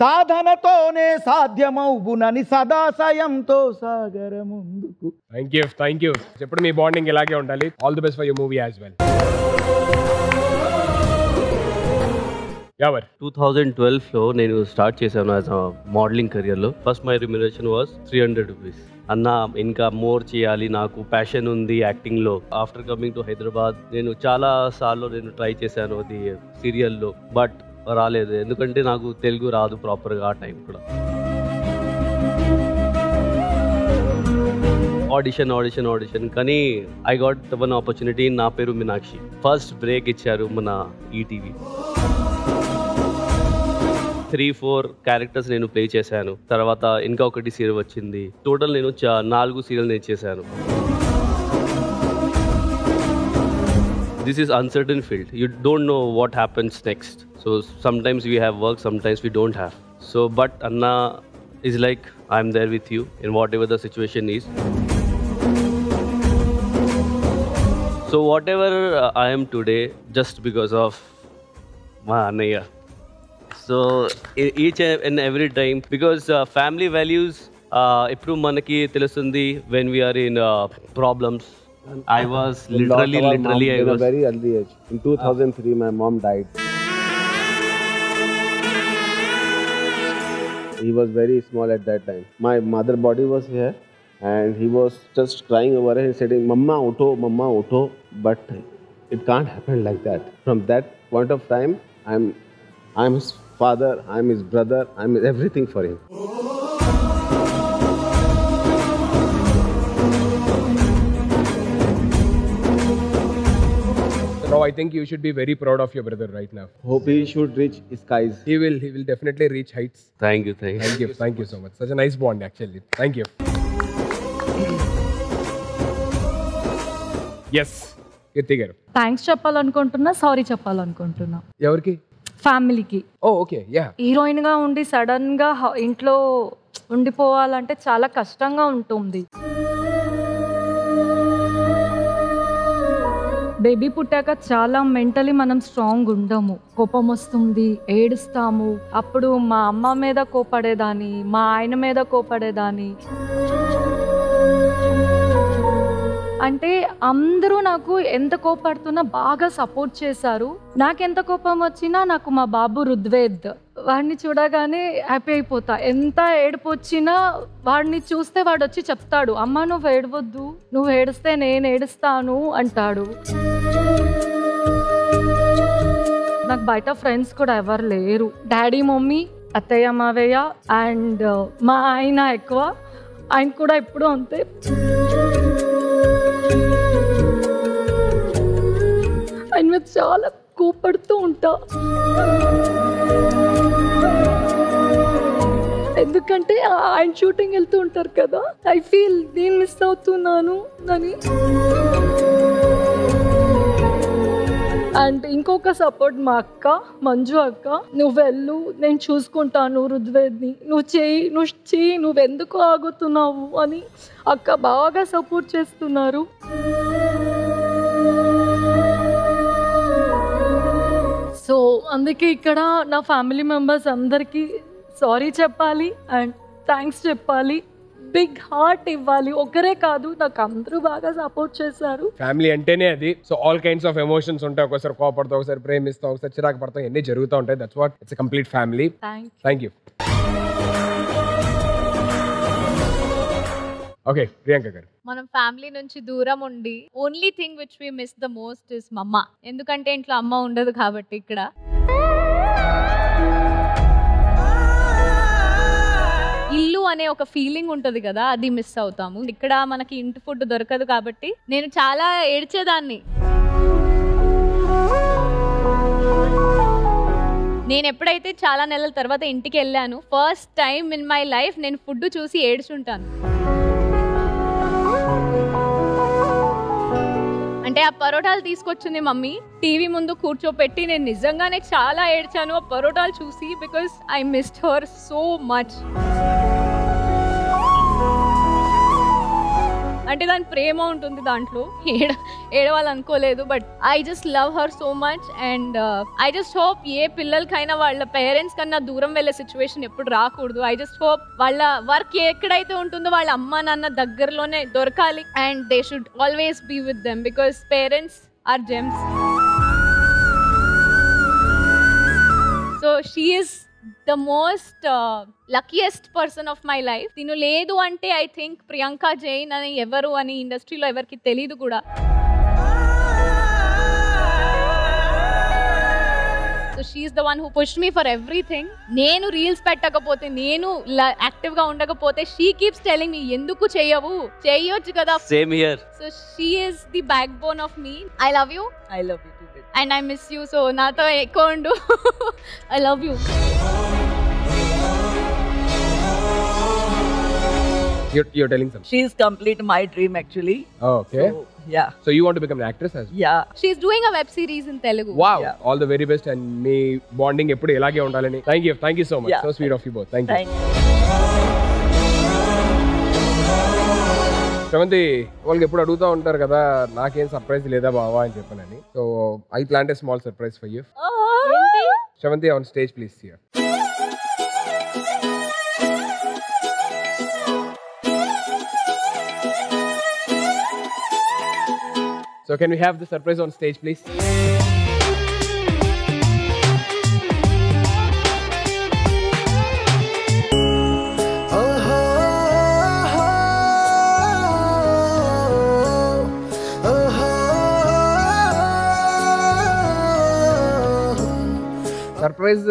S17: సాధనతోనే సాధ్యమవునని సదాశయంతో సాగర ముందుకు.
S3: Thank you. ఎప్పుడు మీ బాండింగ్ ఇలాగే ఉండాలి. All the best for your movie as well.
S10: 2012లో నేను స్టార్ట్ చేశాను యాజ్ అ మోడలింగ్ కెరియర్లో. First my remuneration was 300 rupees. అన్న ఇంకా మోర్ చేయాలి, నాకు ప్యాషన్ ఉంది యాక్టింగ్లో. ఆఫ్టర్ కమింగ్ టు హైదరాబాద్ నేను చాలా సార్లు నేను ట్రై చేశాను అది సీరియల్లో, బట్ రాలేదు, ఎందుకంటే నాకు తెలుగు రాదు ప్రాపర్గా ఆ టైం కూడా. ఆడిషన్ కానీ ఐ గాట్ వన్ ఆపర్చునిటీ. నా పేరు మీనాక్షి. ఫస్ట్ బ్రేక్ ఇచ్చారు మన ఈటీవీ. 3-4 క్యారెక్టర్స్ నేను ప్లే చేశాను. తర్వాత ఇంకా ఒకటి సీరియల్ వచ్చింది. టోటల్ నేను 4 సీరియల్ నేను చేశాను. This is uncertain field. You don't know what happens next. So sometimes we have work, sometimes we don't have. So but అన్న is like I'm there with you in whatever the situation is. So whatever I am today just because of మా అన్నయ్య. So each and every time, because family values ippudu manaki telustundi when we are in problems. I was literally I was
S20: very early age. In 2003 my mom died. He was very small at that time. My mother body was here and he was just crying over it and saying mama utho, but it can't happen like that. From that point of time I'm his father, I'm his brother, I'm everything for him.
S3: Now I think you should be very proud of your brother right now.
S20: Hope he should reach skies.
S3: He will definitely reach heights.
S10: Thank you
S3: so much. Such a nice bond actually. Thank you. Yes, Kirti garu.
S7: Thanks చెప్పాలనుకుంటున్నా, సారీ చెప్పాలనుకుంటున్నా.
S3: ఎవరికి?
S7: ఫ్యామిలీకి.
S3: Okay, yeah.
S7: హీరోయిన్ గా ఉండి సడన్ గా ఇంట్లో ఉండిపోవాలంటే చాలా కష్టంగా ఉంటుంది. బేబీ పుట్టాక చాలా మెంటలీ మనం స్ట్రాంగ్ ఉండము. కోపం వస్తుంది, ఏడుస్తాము. అప్పుడు మా అమ్మ మీద కోపడేదాన్ని, మా ఆయన మీద కోపడేదాన్ని. అంటే అందరూ నాకు ఎంత కోపడుతున్నా బాగా సపోర్ట్ చేశారు. నాకెంత కోపం వచ్చినా నాకు మా బాబు రుద్వేద్, వాడిని చూడగానే హ్యాపీ అయిపోతా. ఎంత ఏడుపు వచ్చినా వాడిని చూస్తే వాడు వచ్చి చెప్తాడు, అమ్మ నువ్వు ఏడవద్దు, నువ్వు ఏడిస్తే నేను ఏడుస్తాను అంటాడు. నాకు బయట ఫ్రెండ్స్ కూడా ఎవరు లేరు. డాడీ, మమ్మీ, అత్తయ్య, మావయ్య అండ్ మా ఆయన ఎక్కువ. ఆయన కూడా ఎప్పుడూ అంతే. ఆయన మీద చాలా కోపడుతూ ఉంటా. ఎందుకంటే ఆయన షూటింగ్ వెళ్తూ ఉంటారు కదా, ఐ ఫీల్ నేను మిస్ అవుతున్నాను అని. అండ్ ఇంకొక సపోర్ట్ మా అక్క మంజు అక్క, నువ్వు వెళ్ళు నేను చూసుకుంటాను రుద్వేద్ని, నువ్వు చెయ్యి, నువ్వెందుకు ఆగుతున్నావు అని అక్క బాగా సపోర్ట్ చేస్తున్నారు. సో అందుకే ఇక్కడ నా ఫ్యామిలీ మెంబర్స్ అందరికీ సారీ చెప్పాలి అండ్ థ్యాంక్స్ చెప్పాలి. బిగ్ హార్ట్ ఇవ్వాలి. ఒకరే కాదు, నాకు అందరూ బాగా సపోర్ట్ చేశారు.
S3: ఫ్యామిలీ అంటేనే అది. So all kinds of emotions ఉంటాయి. ఒకసారి కోపడతాం, ఒకసారి ప్రేమిస్తాం, ఒకసారి చిరాకు పడతాం, ఎన్ని జరుగుతూ ఉంటాయి. That's what it's a complete family. Thank you. Okay Priyanka garu,
S14: మనం ఫ్యామిలీ నుంచి దూరం ఉండి only thing which we miss the most is mumma. ఎందుకంటే ఇంట్లో అమ్మ ఉండదు కాబట్టి ఇక్కడ ఇల్లు అనే ఒక ఫీలింగ్ ఉంటుంది కదా, అది మిస్ అవుతాము. ఇక్కడ మనకి ఇంటి ఫుడ్ దొరకదు కాబట్టి నేను చాలా ఏడ్చేదాన్ని. నేను ఎప్పుడైతే చాలా నెలల తర్వాత ఇంటికి వెళ్ళాను, first time in my life నేను ఫుడ్ చూసి ఏడ్చుంటాను. అంటే ఆ పరోటాలు తీసుకొచ్చింది మమ్మీ, టీవీ ముందు కూర్చోపెట్టి నేను నిజంగానే చాలా ఏడ్చాను ఆ పరోటాలు చూసి, because I missed her so much. అంటే దాని ప్రేమ ఉంటుంది దాంట్లో, ఏడవాలనుకోలేదు. But I just love her so much and I just hope ఏ పిల్లలకైనా వాళ్ళ పేరెంట్స్ కన్నా దూరం వెళ్ళే సిచ్యువేషన్ ఎప్పుడు రాకూడదు. ఐ జస్ట్ హోప్ వాళ్ళ వర్క్ ఎక్కడైతే ఉంటుందో వాళ్ళ అమ్మ నాన్న దగ్గరలోనే దొరకాలి and they should always be with them because parents are gems. So she is the most luckiest person of my life. తిను లేదు అంటే ఐ థింక్ ప్రియాంక జైన్ అని ఎవరు అని ఇండస్ట్రీలో ఎవరికి తెలీదు కూడా. So she is the one who pushed me for everything. నేను రీల్స్ పెట్టకపోతే, నేను యాక్టివ్ గా ఉండకపోతే షీ కీప్స్ టెలింగ్ మీ ఎందుకు చేయొచ్చు కదా.
S10: Same here.
S14: So she is the back bone of me. I love you.
S15: I love you
S14: and I miss you. So nato ekkondu I love you.
S3: You're telling something.
S15: She is complete my dream actually.
S3: Oh, okay.
S15: So, yeah.
S3: So you want to become an actress as well?
S15: Yeah.
S14: She's doing a web series in Telugu.
S3: Wow. Yeah. All the very best and me bonding eppudu elage undalani. Thank you so much. Yeah. So sweet of you both. Thank you. Sravanthi వాళ్ళకి ఎప్పుడు అడుగుతూ ఉంటారు కదా, నాకేం సర్ప్రైజ్ లేదా బావా అని చెప్పానని. So I plant a small surprise for you. Sravanthi on stage please. Here. So can we have the surprise on stage please? Surprise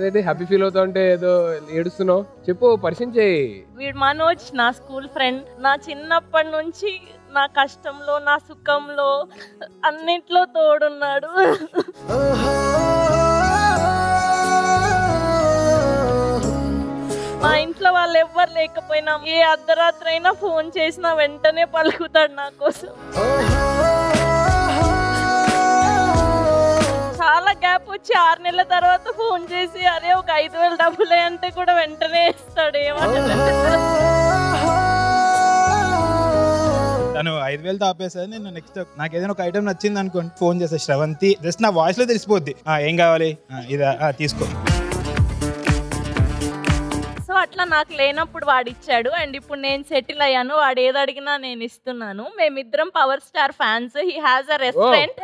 S3: అదే హ్యాపీ ఫీల్ అవుతా ఉంటే ఏదో ఏడుస్తున్నావు, చెప్పు, పరిచయం చేయి.
S15: వీడు మనోజ్, నా స్కూల్ ఫ్రెండ్. నా చిన్నప్పటి నుంచి నా కష్టంలో నా సుఖంలో అన్నిట్లో తోడున్నాడు. మా ఇంట్లో వాళ్ళు ఎవ్వరు లేకపోయినా ఏ అర్ధరాత్రి అయినా ఫోన్ చేసినా వెంటనే పలుకుతాడు నా కోసం. చాలా గ్యాప్ వచ్చి 6 నెలల తర్వాత ఫోన్ చేసి అరే ఒక 5,000 డబ్బులే అంటే కూడా వెంటనే ఇస్తాడు.
S21: తను 5,000 10,000తో ఆపేసారు. నేను నెక్స్ట్ నాకు ఏదైనా ఒక ఐటమ్ నచ్చింది అనుకోండి, ఫోన్ చేస్తా శ్రవంతి, జస్ట్ నా వాయిస్ లో తెలిసిపోద్ది ఏం కావాలి, ఇదా తీసుకో.
S15: సో అట్లా నాకు లేనప్పుడు వాడు ఇచ్చాడు అండ్ ఇప్పుడు నేను సెటిల్ అయ్యాను, వాడు ఏది అడిగినా నేను ఇస్తున్నాను. మేమిద్దరం power star fans. He has a restaurant.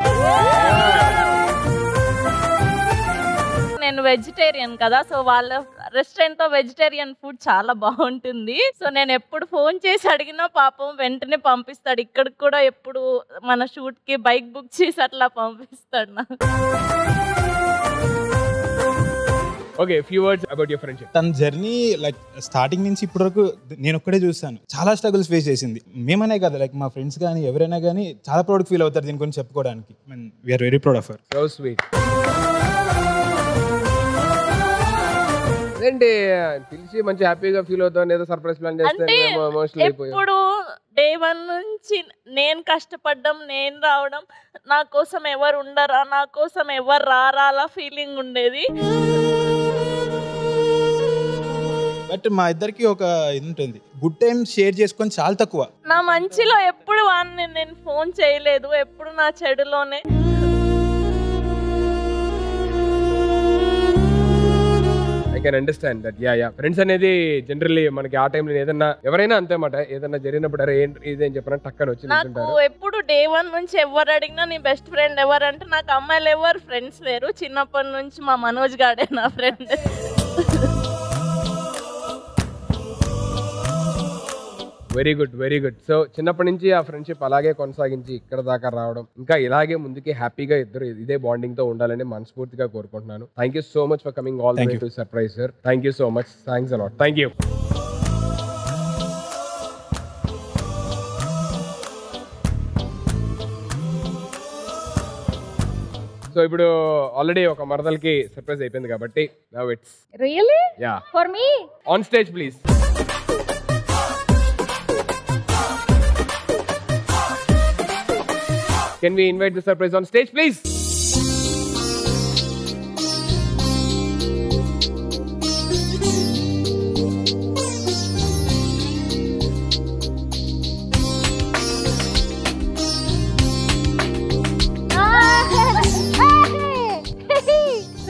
S15: నేను వెజిటేరియన్ కదా, సో వాళ్ళ రెస్టారెంట్ తో వెజిటేరియన్ ఫుడ్ చాలా బాగుంటుంది. సో నేను ఎప్పుడు ఫోన్ చేసి అడిగినా పాపం వెంటనే పంపిస్తాడు. ఇక్కడికి కూడా ఎప్పుడు మన షూట్ కి బైక్ బుక్ చేసి అట్లా పంపిస్తాడు నాకు.
S3: Okay, few words about your friendship.
S21: తన జర్నీ లైక్ స్టార్టింగ్ నుంచి ఇప్పటి వరకు నేను ఒక్కడే చూస్తాను. చాలా స్ట్రగుల్స్ ఫేస్ చేసింది. మేమనే కదా, లైక్ మా ఫ్రెండ్స్ కానీ ఎవరైనా కానీ చాలా ప్రౌడ్ ఫీల్ అవుతారు దీని గురించి చెప్పుకోవడానికి. We are very proud of her.
S3: So sweet. అదేంటి పిలిచి మంచి హ్యాపీగా ఫీల్ అవుతాను, ఏదో సర్ప్రైజ్ ప్లాన్ చేస్తే ఎమోషనల్ అయిపోయాం.
S15: ఇప్పుడు డే 1 నుంచి నేను కష్టపడ్డం, నేను రావడం, నా కోసం ఎవరు ఉండరా, నా కోసం ఎవరు రారా అలా ఫీలింగ్ ఉండేది.
S21: బట్ మా ఇద్దరికి ఒక ఇది ఉంటుంది, గుడ్ టైం షేర్ చేసుకొని చాలా తక్కువ.
S15: నా మంచిలో ఎప్పుడు వాడిని నేను ఫోన్ చేయలేదు, ఎప్పుడు నా చెడులోనే.
S3: I can understand that. Ya friends అనేది జనరల్లీ మనకి ఆ టైంలో ఏదన్నా ఎవరైనా అంతే మాట, ఏదన్నా జరిగినప్పుడు అరే ఇదేం చెప్పిన టక్కని వచ్చి
S15: నాకు ఎప్పుడు డే 1 నుంచి ఎవరు అడిగినా నీ బెస్ట్ ఫ్రెండ్ ఎవరు అంటే నాకు అమ్మాయిలు ఎవరు ఫ్రెండ్స్ లేరు. చిన్నప్పటి నుంచి మా మనోజ్ గాడే నా friend.
S3: Very good, very good. So చిన్నప్పటి నుంచి ఆ ఫ్రెండ్షిప్ అలాగే కొనసాగించి ఇక్కడ దాకా రావడం, ఇంకా ఇలాగే ముందుకి హ్యాపీగా ఇద్దరు ఇదే బాండింగ్ తో ఉండాలని మనస్ఫూర్తిగా కోరుకుంటున్నాను. Thank you so much for coming all the way to surprise sir. Thank you so much. Thanks allot. Thank you. So ఇప్పుడు ఆల్రెడీ ఒక మరదలకి సర్ప్రైజ్ అయిపోయింది కాబట్టి now it's
S6: really
S3: yeah
S6: for me
S3: on stage please. Can we invite the surprise on stage, please?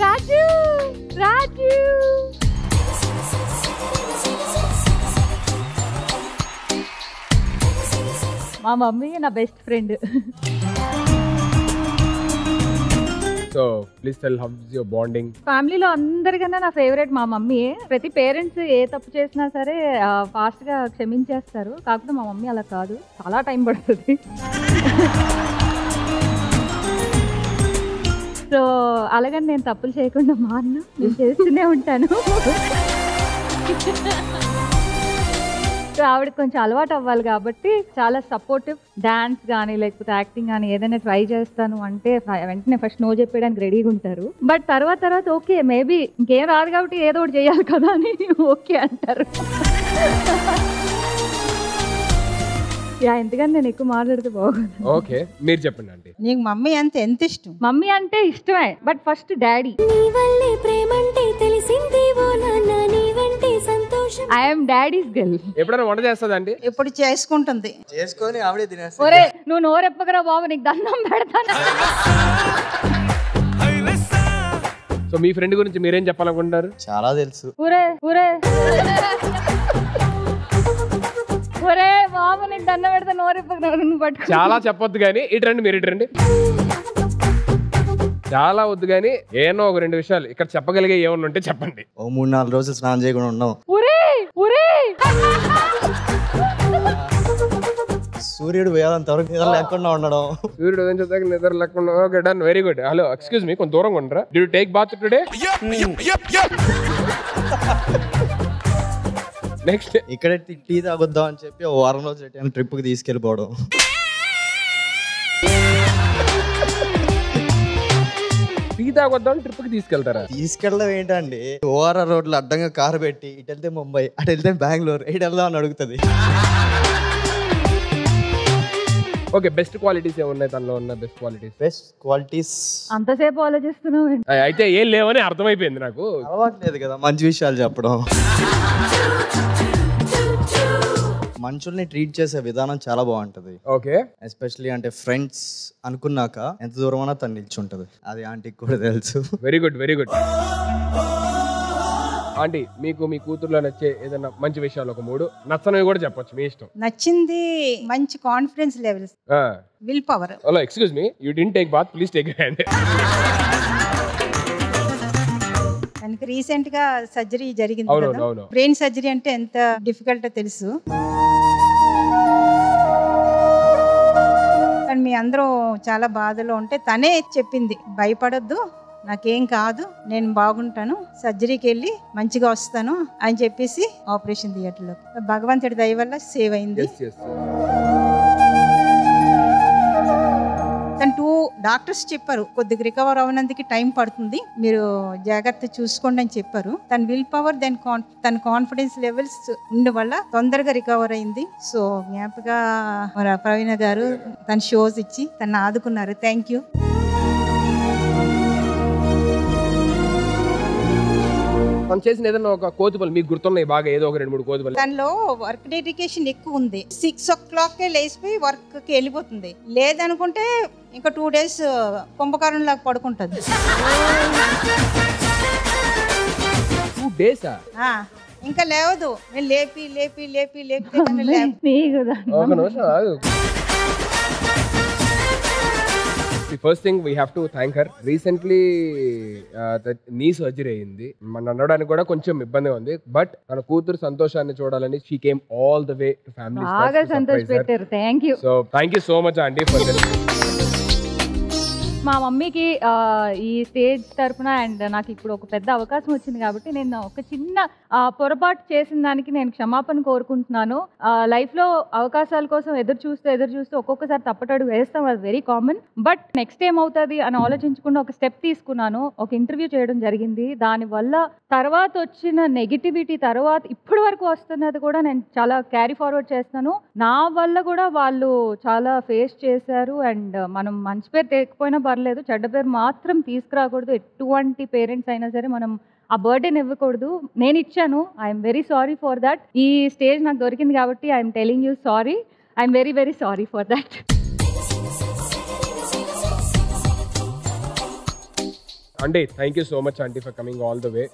S6: Raju! Raju! మా మమ్మీ నా best friend.
S3: So please tell how is your bonding?
S7: ఫ్యామిలీలో అందరికన్నా నా ఫేవరెట్ మా మమ్మీ. ప్రతి పేరెంట్స్ ఏ తప్పు చేసినా సరే ఫాస్ట్ గా క్షమించేస్తారు. కాకపోతే మా మమ్మీ అలా కాదు, చాలా టైం పడుతుంది. సో అలాగని నేను తప్పులు చేయకుండా మాను, నేను చేస్తూనే ఉంటాను. సో ఆవిడకి కొంచెం అలవాటు అవ్వాలి కాబట్టి చాలా సపోర్టివ్. డాన్స్ కానీ లేకపోతే యాక్టింగ్ కానీ ఏదైనా ట్రై చేస్తాను అంటే వెంటనే ఫస్ట్ నో చెప్పేయడానికి రెడీగా ఉంటారు. బట్ తర్వాత ఓకే మేబీ ఇంకేం రాదు కాబట్టి ఏదో ఒకటి చేయాలి కదా అని ఓకే అంటారు. ఎందుకని నేను ఎక్కువ మాట్లాడితే బాగుంది.
S3: ఓకే మీరు చెప్పండి అండి.
S22: నీకు మమ్మీ అంటే ఎంత ఇష్టం?
S7: మమ్మీ అంటే ఇష్టమే, but first daddy. I'm daddy's girl.
S3: ఎప్పుడైనా వంట చేస్తుందా అండి?
S22: ఎప్పుడు చేసుకుంటుంది,
S5: చేసుకొని ఆవిడే తినేస్తా.
S7: ఒరే నువ్వు నోరెప్పగరా బాబు, నీకు దండం పెడతాను.
S3: సో మీ ఫ్రెండ్ గురించి మీరేం చెప్పాలనుకుంటున్నారు?
S5: చాలా తెలుసు.
S7: ఒరే ఒరే ఒరే బాబు, నీకు దండం పెడతా, నోరెప్పగరా పట్టుకో.
S3: చాలా చెప్పొద్దు కానీ ఇటు రండి, మీరు ఇటు రండి. చాలా వద్దు కానీ ఏమో ఒక 2 విషయాలు ఇక్కడ చెప్పగలిగే ఏమన్నా ఉంటే చెప్పండి.
S5: ఓ 3-4 రోజులు స్నానం చేయకుండా ఉన్నాం. సూర్యుడు వేయాలంత వరకు నిద్ర లేకుండా ఉండడం.
S3: సూర్యుడు ఉదయించేదాకా నిద్ర లేకుండా. Okay done, very good. Hello excuse me, కొంచెం దూరంగా ఉండరా? Did you take bath today? Next
S5: ఇక్కడే టీ తాగొద్దాం అని చెప్పి ఓ వారం రోజులు ట్రిప్ కి తీసుకెళ్ళిపోవడం.
S3: టీ తాగొద్దాం ట్రిప్ కి తీసుకెళ్తారా?
S5: తీసుకెళ్ళడం ఏంటండి, ఓఆర్ఆర్ రోడ్లు అడ్డంగా కారు పెట్టి ఇటు వెళ్తే ముంబై, అటు వెళ్తే బెంగళూరు, ఇటు వెళ్దాం అని అడుగుతుంది.
S3: ఓకే, బెస్ట్ క్వాలిటీస్ ఏమున్నాయి తనలో ఉన్న బెస్ట్ క్వాలిటీస్?
S5: బెస్ట్ క్వాలిటీస్
S7: అంతసేపు ఆలోచిస్తున్నావు
S3: అయితే ఏం లేవని అర్థమైపోయింది నాకు.
S5: అలవాట్లేదు కదా మంచి విషయాలు చెప్పడం. మనుషుల్ని ట్రీట్ చేసే విధానం చాలా బాగుంటది.
S3: ఓకే,
S5: ఎస్పెషల్లీ అంటే ఫ్రెండ్స్ అనుకున్నాక ఎంత దూరమైనా తను నిల్చుంటది. అది ఆంటీకి కూడా తెలుసు.
S3: Very good, very good. Aunty, మీకు మీ కూతురులో నచ్చే ఏదైనా మంచి విషయాలు ఒక 3, నచ్చనివి కూడా చెప్పొచ్చు, మీ ఇష్టం.
S22: నచ్చింది మంచి confidence levels, will power.
S3: Hello, excuse me, you didn't take bath, please take hand.
S22: తనకి రీసెంట్ గా సర్జరీ జరిగింది
S3: అవును,
S22: కదా.
S3: అవును.
S22: బ్రెయిన్ సర్జరీ అంటే ఎంత డిఫికల్ట్ తెలుసు. కానీ మీ అందరూ చాలా బాధలో ఉంటే తనే చెప్పింది, భయపడొద్దు, నాకేం కాదు, నేను బాగుంటాను, సర్జరీకి వెళ్ళి మంచిగా వస్తాను అని చెప్పేసి ఆపరేషన్ థియేటర్లో భగవంతుడి దయ వల్ల సేవ్ అయింది. తను 2 డాక్టర్స్ చెప్పారు, కొద్దిగా రికవర్ అవ్వనందుకు టైం పడుతుంది, మీరు జాగ్రత్త చూసుకోండి అని చెప్పారు. తన విల్ పవర్, తన కాన్ఫిడెన్స్ లెవెల్స్ ఉండే వల్ల తొందరగా రికవర్ అయింది. సో జ్ఞాపగా మన ప్రవీణ గారు తన షోస్ ఇచ్చి తను ఆదుకున్నారు. Thank you.
S3: తను చేసిన ఏదైనా ఒక కోతుబలు మీకు గుర్తున్నాయి బాగా, ఏదో ఒక 2-3 కోతుబలు?
S22: తనలో వర్క్ డెడికేషన్ ఎక్కువ ఉంది. 6 o'clock లేచిపోయి వర్క్ కి వెళ్ళిపోతుంది. లేదనుకుంటే ఇంకా 2 days కుంభకరణం లాగా పడుకుంటుంది.
S3: 2 days
S22: ఇంకా లేవదు. నేను లేపి లేపి లేపి లేపితే
S3: ఒక నిమిషం ఆగు. The first thing we have to thank her. Recently knee surgery అయింది. మన నడవడానికి కూడా కొంచెం ఇబ్బందిగా ఉంది. బట్ తన కూతురు సంతోషాన్ని చూడాలని she came all the way to family.
S7: బాగా సంతోషపెట్టారు. Thank you.
S3: So thank you so much aunty for this.
S7: మా మమ్మీకి ఈ స్టేజ్ తరపున అండ్ నాకు ఇప్పుడు ఒక పెద్ద అవకాశం వచ్చింది కాబట్టి నేను ఒక చిన్న పొరపాటు చేసిన దానికి నేను క్షమాపణ కోరుకుంటున్నాను. లైఫ్లో అవకాశాల కోసం ఎదురు చూస్తూ ఒక్కొక్కసారి తప్పటడుగు వేస్తాం, అది వెరీ కామన్. బట్ నెక్స్ట్ ఏమవుతుంది అని ఆలోచించకుండా ఒక స్టెప్ తీసుకున్నాను. ఒక ఇంటర్వ్యూ చేయడం జరిగింది. దానివల్ల తర్వాత వచ్చిన నెగిటివిటీ తర్వాత ఇప్పటి వరకు వస్తున్నది కూడా నేను చాలా క్యారీ ఫార్వర్డ్ చేస్తాను. నా వల్ల కూడా వాళ్ళు చాలా ఫేస్ చేశారు. అండ్ మనం మంచి పేరు తేకపోయినా పర్లేదు, చెడ్డ పేరు మాత్రం తీసుకురాకూడదు. ఎటువంటి పేరెంట్స్ అయినా సరే మనం ఆ బర్త్డేని ఇవ్వకూడదు. నేను ఇచ్చాను. I'm very sorry for that. ఈ స్టేజ్ నాకు దొరికింది కాబట్టి I'm telling you sorry. I'm very very sorry for that.
S3: Aunty, thank you so much aunty for coming all the way.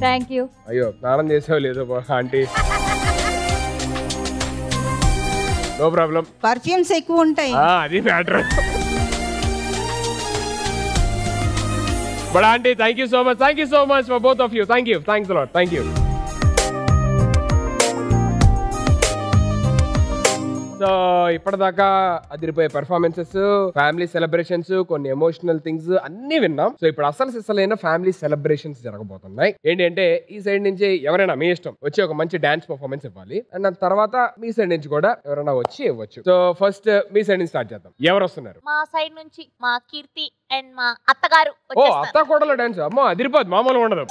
S7: Thank you.
S3: అయ్యో, స్నానం చేసావు లేదో ఆంటీ? No problem.
S22: పర్ఫ్యూమ్స్ ఎక్కువ ఉంటాయి.
S3: అది matter. But aunty, thank you so much for both of you. Thanks a lot. Thank you. So ఇప్పటిదాకా అదిరిపోయే పెర్ఫార్మెన్సెస్, ఫ్యామిలీ సెలబ్రేషన్స్, కొన్ని ఎమోషనల్ థింగ్స్ అన్ని విన్నాం. సో ఇప్పుడు అసలు సిసలైన ఫ్యామిలీ సెలబ్రేషన్స్ జరగబోతున్నాయి. ఏంటంటే ఈ సైడ్ నుంచి ఎవరైనా మీ ఇష్టం వచ్చి ఒక మంచి డాన్స్ పర్ఫార్మెన్స్ ఇవ్వాలి. అండ్ దాని తర్వాత మీ సైడ్ నుంచి కూడా ఎవరైనా వచ్చి ఇవ్వచ్చు. సో ఫస్ట్ మీ సైడ్ నుంచి స్టార్ట్ చేద్దాం. ఎవరు వస్తున్నారు?
S15: మా సైడ్ నుంచి మా కీర్తి అండ్ మా అత్తగారు.
S3: ఓ, అత్త కోడల డాన్స్. అమ్మో, అదిరిపోదు, మామూలుగా ఉండదు.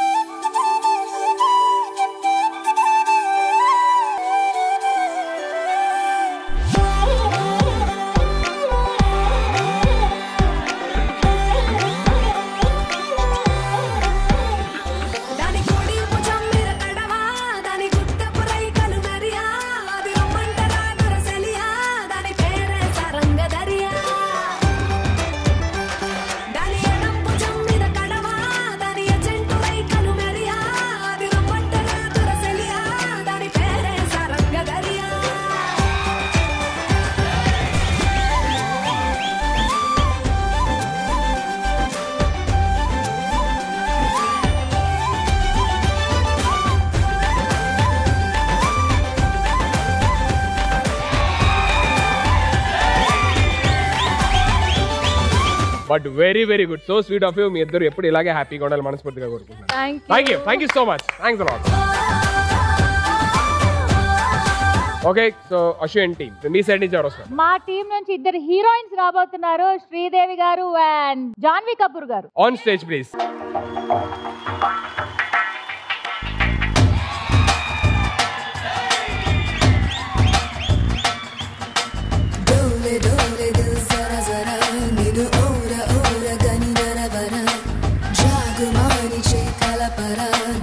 S3: But very very good. So sweet of you. మీ ఇద్దరు ఎప్పుడు ఇలాగే హ్యాపీగా ఉండాలి మనస్ఫూర్తిగా కోరుకుంటున్నాను. Thank you so much. Thanks a lot. Okay, so Ashwin team, మీ సైడ్ నుంచి ఎవరు వస్తారు?
S7: మా టీం నుంచి 2 హీరోయిన్స్ రాబోతున్నారు, శ్రీదేవి గారు అండ్ జాన్వీ కపూర్ గారు.
S3: On stage please.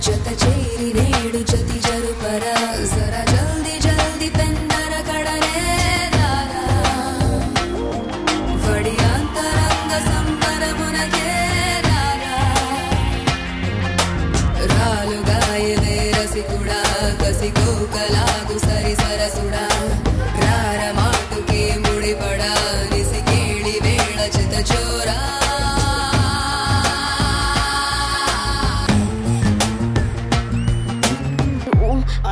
S19: జత చేరి నేడు జతి జరుపరా జరా జల్ది జల్ది పెందర కడనే రారా వడి అంతరంగ సంబరమునకే రారా రాలుగాయదే రసికుడా కసికోకలాగు సరి సరసుడా రార మాటుకే ముడిపడా నిసికేళి వేళ చిత చోరా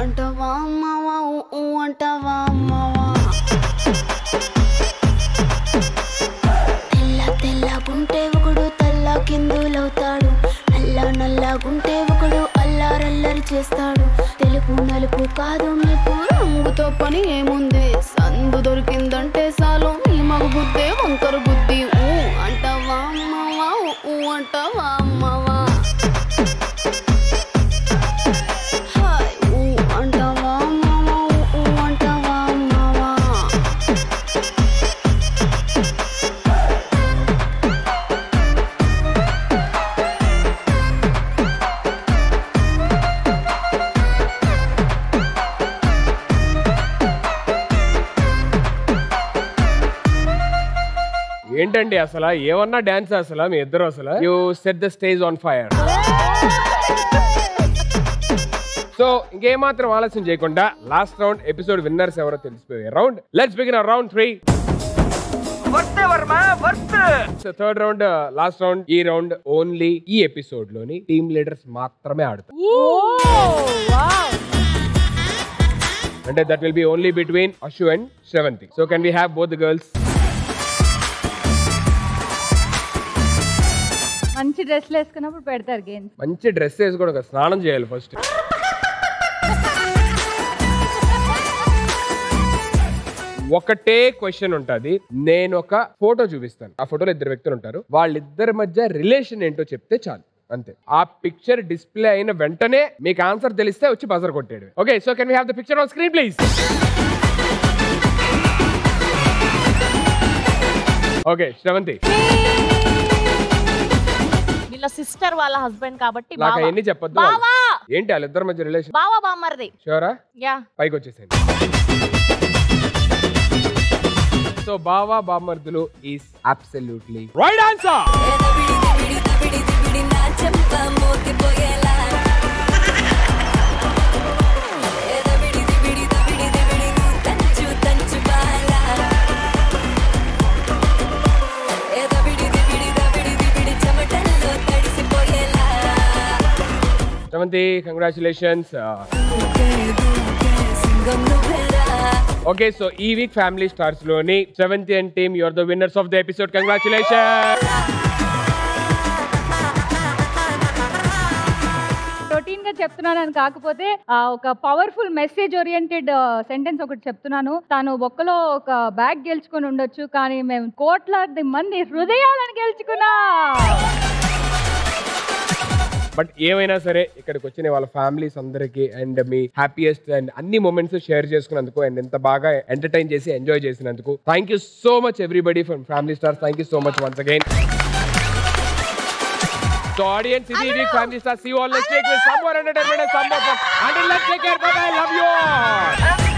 S19: అంటవా అమ్మవా అంటవా అమ్మవా తెల్ల తెల్లగుంటే ఒకడు తెల్ల కిందులవుతాడు నల్ల నల్లగుంటే ఒకడు అల్లారల్లరి చేస్తాడు తెలుపు నలుపు కాదు మీకు రంగుతో పని ఏముంది సందు దొరికిందంటే చాలు మీ మగ బుద్ధే వంకర బుద్ధి అంటవా అమ్మవా అంటవా అమ్మవా అంటవా అమ్మవా అంటవా అమ్మవా
S3: ఏంటండి అసలు ఏమన్నా డాన్స్ అసలు మీ ఇద్దరు అసలు you set the stage on fire. So ఇంకేమాత్రం ఆలస్యం చేయకుండా లాస్ట్ రౌండ్ ఎపిసోడ్ విన్నర్స్ ఎవరో తెలిసిపోయే round. Let's begin round 3. So third round last round. ఈ రౌండ్ ఓన్లీ ఈ ఎపిసోడ్ లోని టీమ్ లీడర్స్ మాత్రమే ఆడతారు. అంటే that will be only between Ashu and Sravanthi. So can we have both the girls?
S7: మంచి డ్రెస్లు వేసుకున్నప్పుడు పెడతారు గేమ్స్.
S3: మంచి డ్రెస్ వేసుకోవడం స్నానం చేయాలి ఫస్ట్. ఒకటే క్వశ్చన్ ఉంటుంది. నేను ఒక ఫోటో చూపిస్తాను, ఆ ఫోటోలో ఇద్దరు వ్యక్తులు ఉంటారు, వాళ్ళిద్దరి మధ్య రిలేషన్ ఏంటో చెప్తే చాలు, అంతే. ఆ పిక్చర్ డిస్ప్లే అయిన వెంటనే మీకు ఆన్సర్ తెలిస్తే వచ్చి బజర్ కొట్టాడు. Okay, so can we have the picture on screen please? Okay, Sravanthi.
S15: వీళ్ళ సిస్టర్ వాళ్ళ హస్బెండ్ కాబట్టి
S3: నాకు ఎన్ని చెప్పొద్దు. ఏంటి వాళ్ళిద్దరి మధ్య రిలేషన్?
S15: బావా బామ్మర్ది.
S3: షూరా?
S15: యా.
S3: పైకి వచ్చేసేయండి. సో బావా బామ్మర్దులు is absolutely right answer. Sravanthi, congratulations. Okay, so ఈ వీక్ ఫ్యామిలీ స్టార్స్ లోని Sravanthi and team, you are the winners of the episode. Congratulations.
S7: Routine గా చెప్తున్నాను కాకపోతే ఒక పవర్ఫుల్ మెసేజ్ ఓరియంటెడ్ సెంటెన్స్ ఒకటి చెప్తున్నాను. తాను ఒక్కలో ఒక బ్యాగ్ గెలుచుకొని ఉండొచ్చు, కానీ మేము కోట్లాది మంది హృదయాలను గెలుచుకున్నా.
S3: బట్ ఏమైనా సరే ఇక్కడికి వచ్చిన వాళ్ళ ఫ్యామిలీస్ అందరికి అండ్ మీ హ్యాపీయెస్ట్ అండ్ అన్ని మూమెంట్స్ షేర్ చేసుకున్నందుకు అండ్ ఎంత బాగా ఎంటర్టైన్ చేసి ఎంజాయ్ చేసినందుకు thank you so much everybody from family stars. Thank you so much once again. So audience, this is week Family Stars. See you all next week with some more entertainment and some more fun. Until then, take care. Bye bye. Love you all.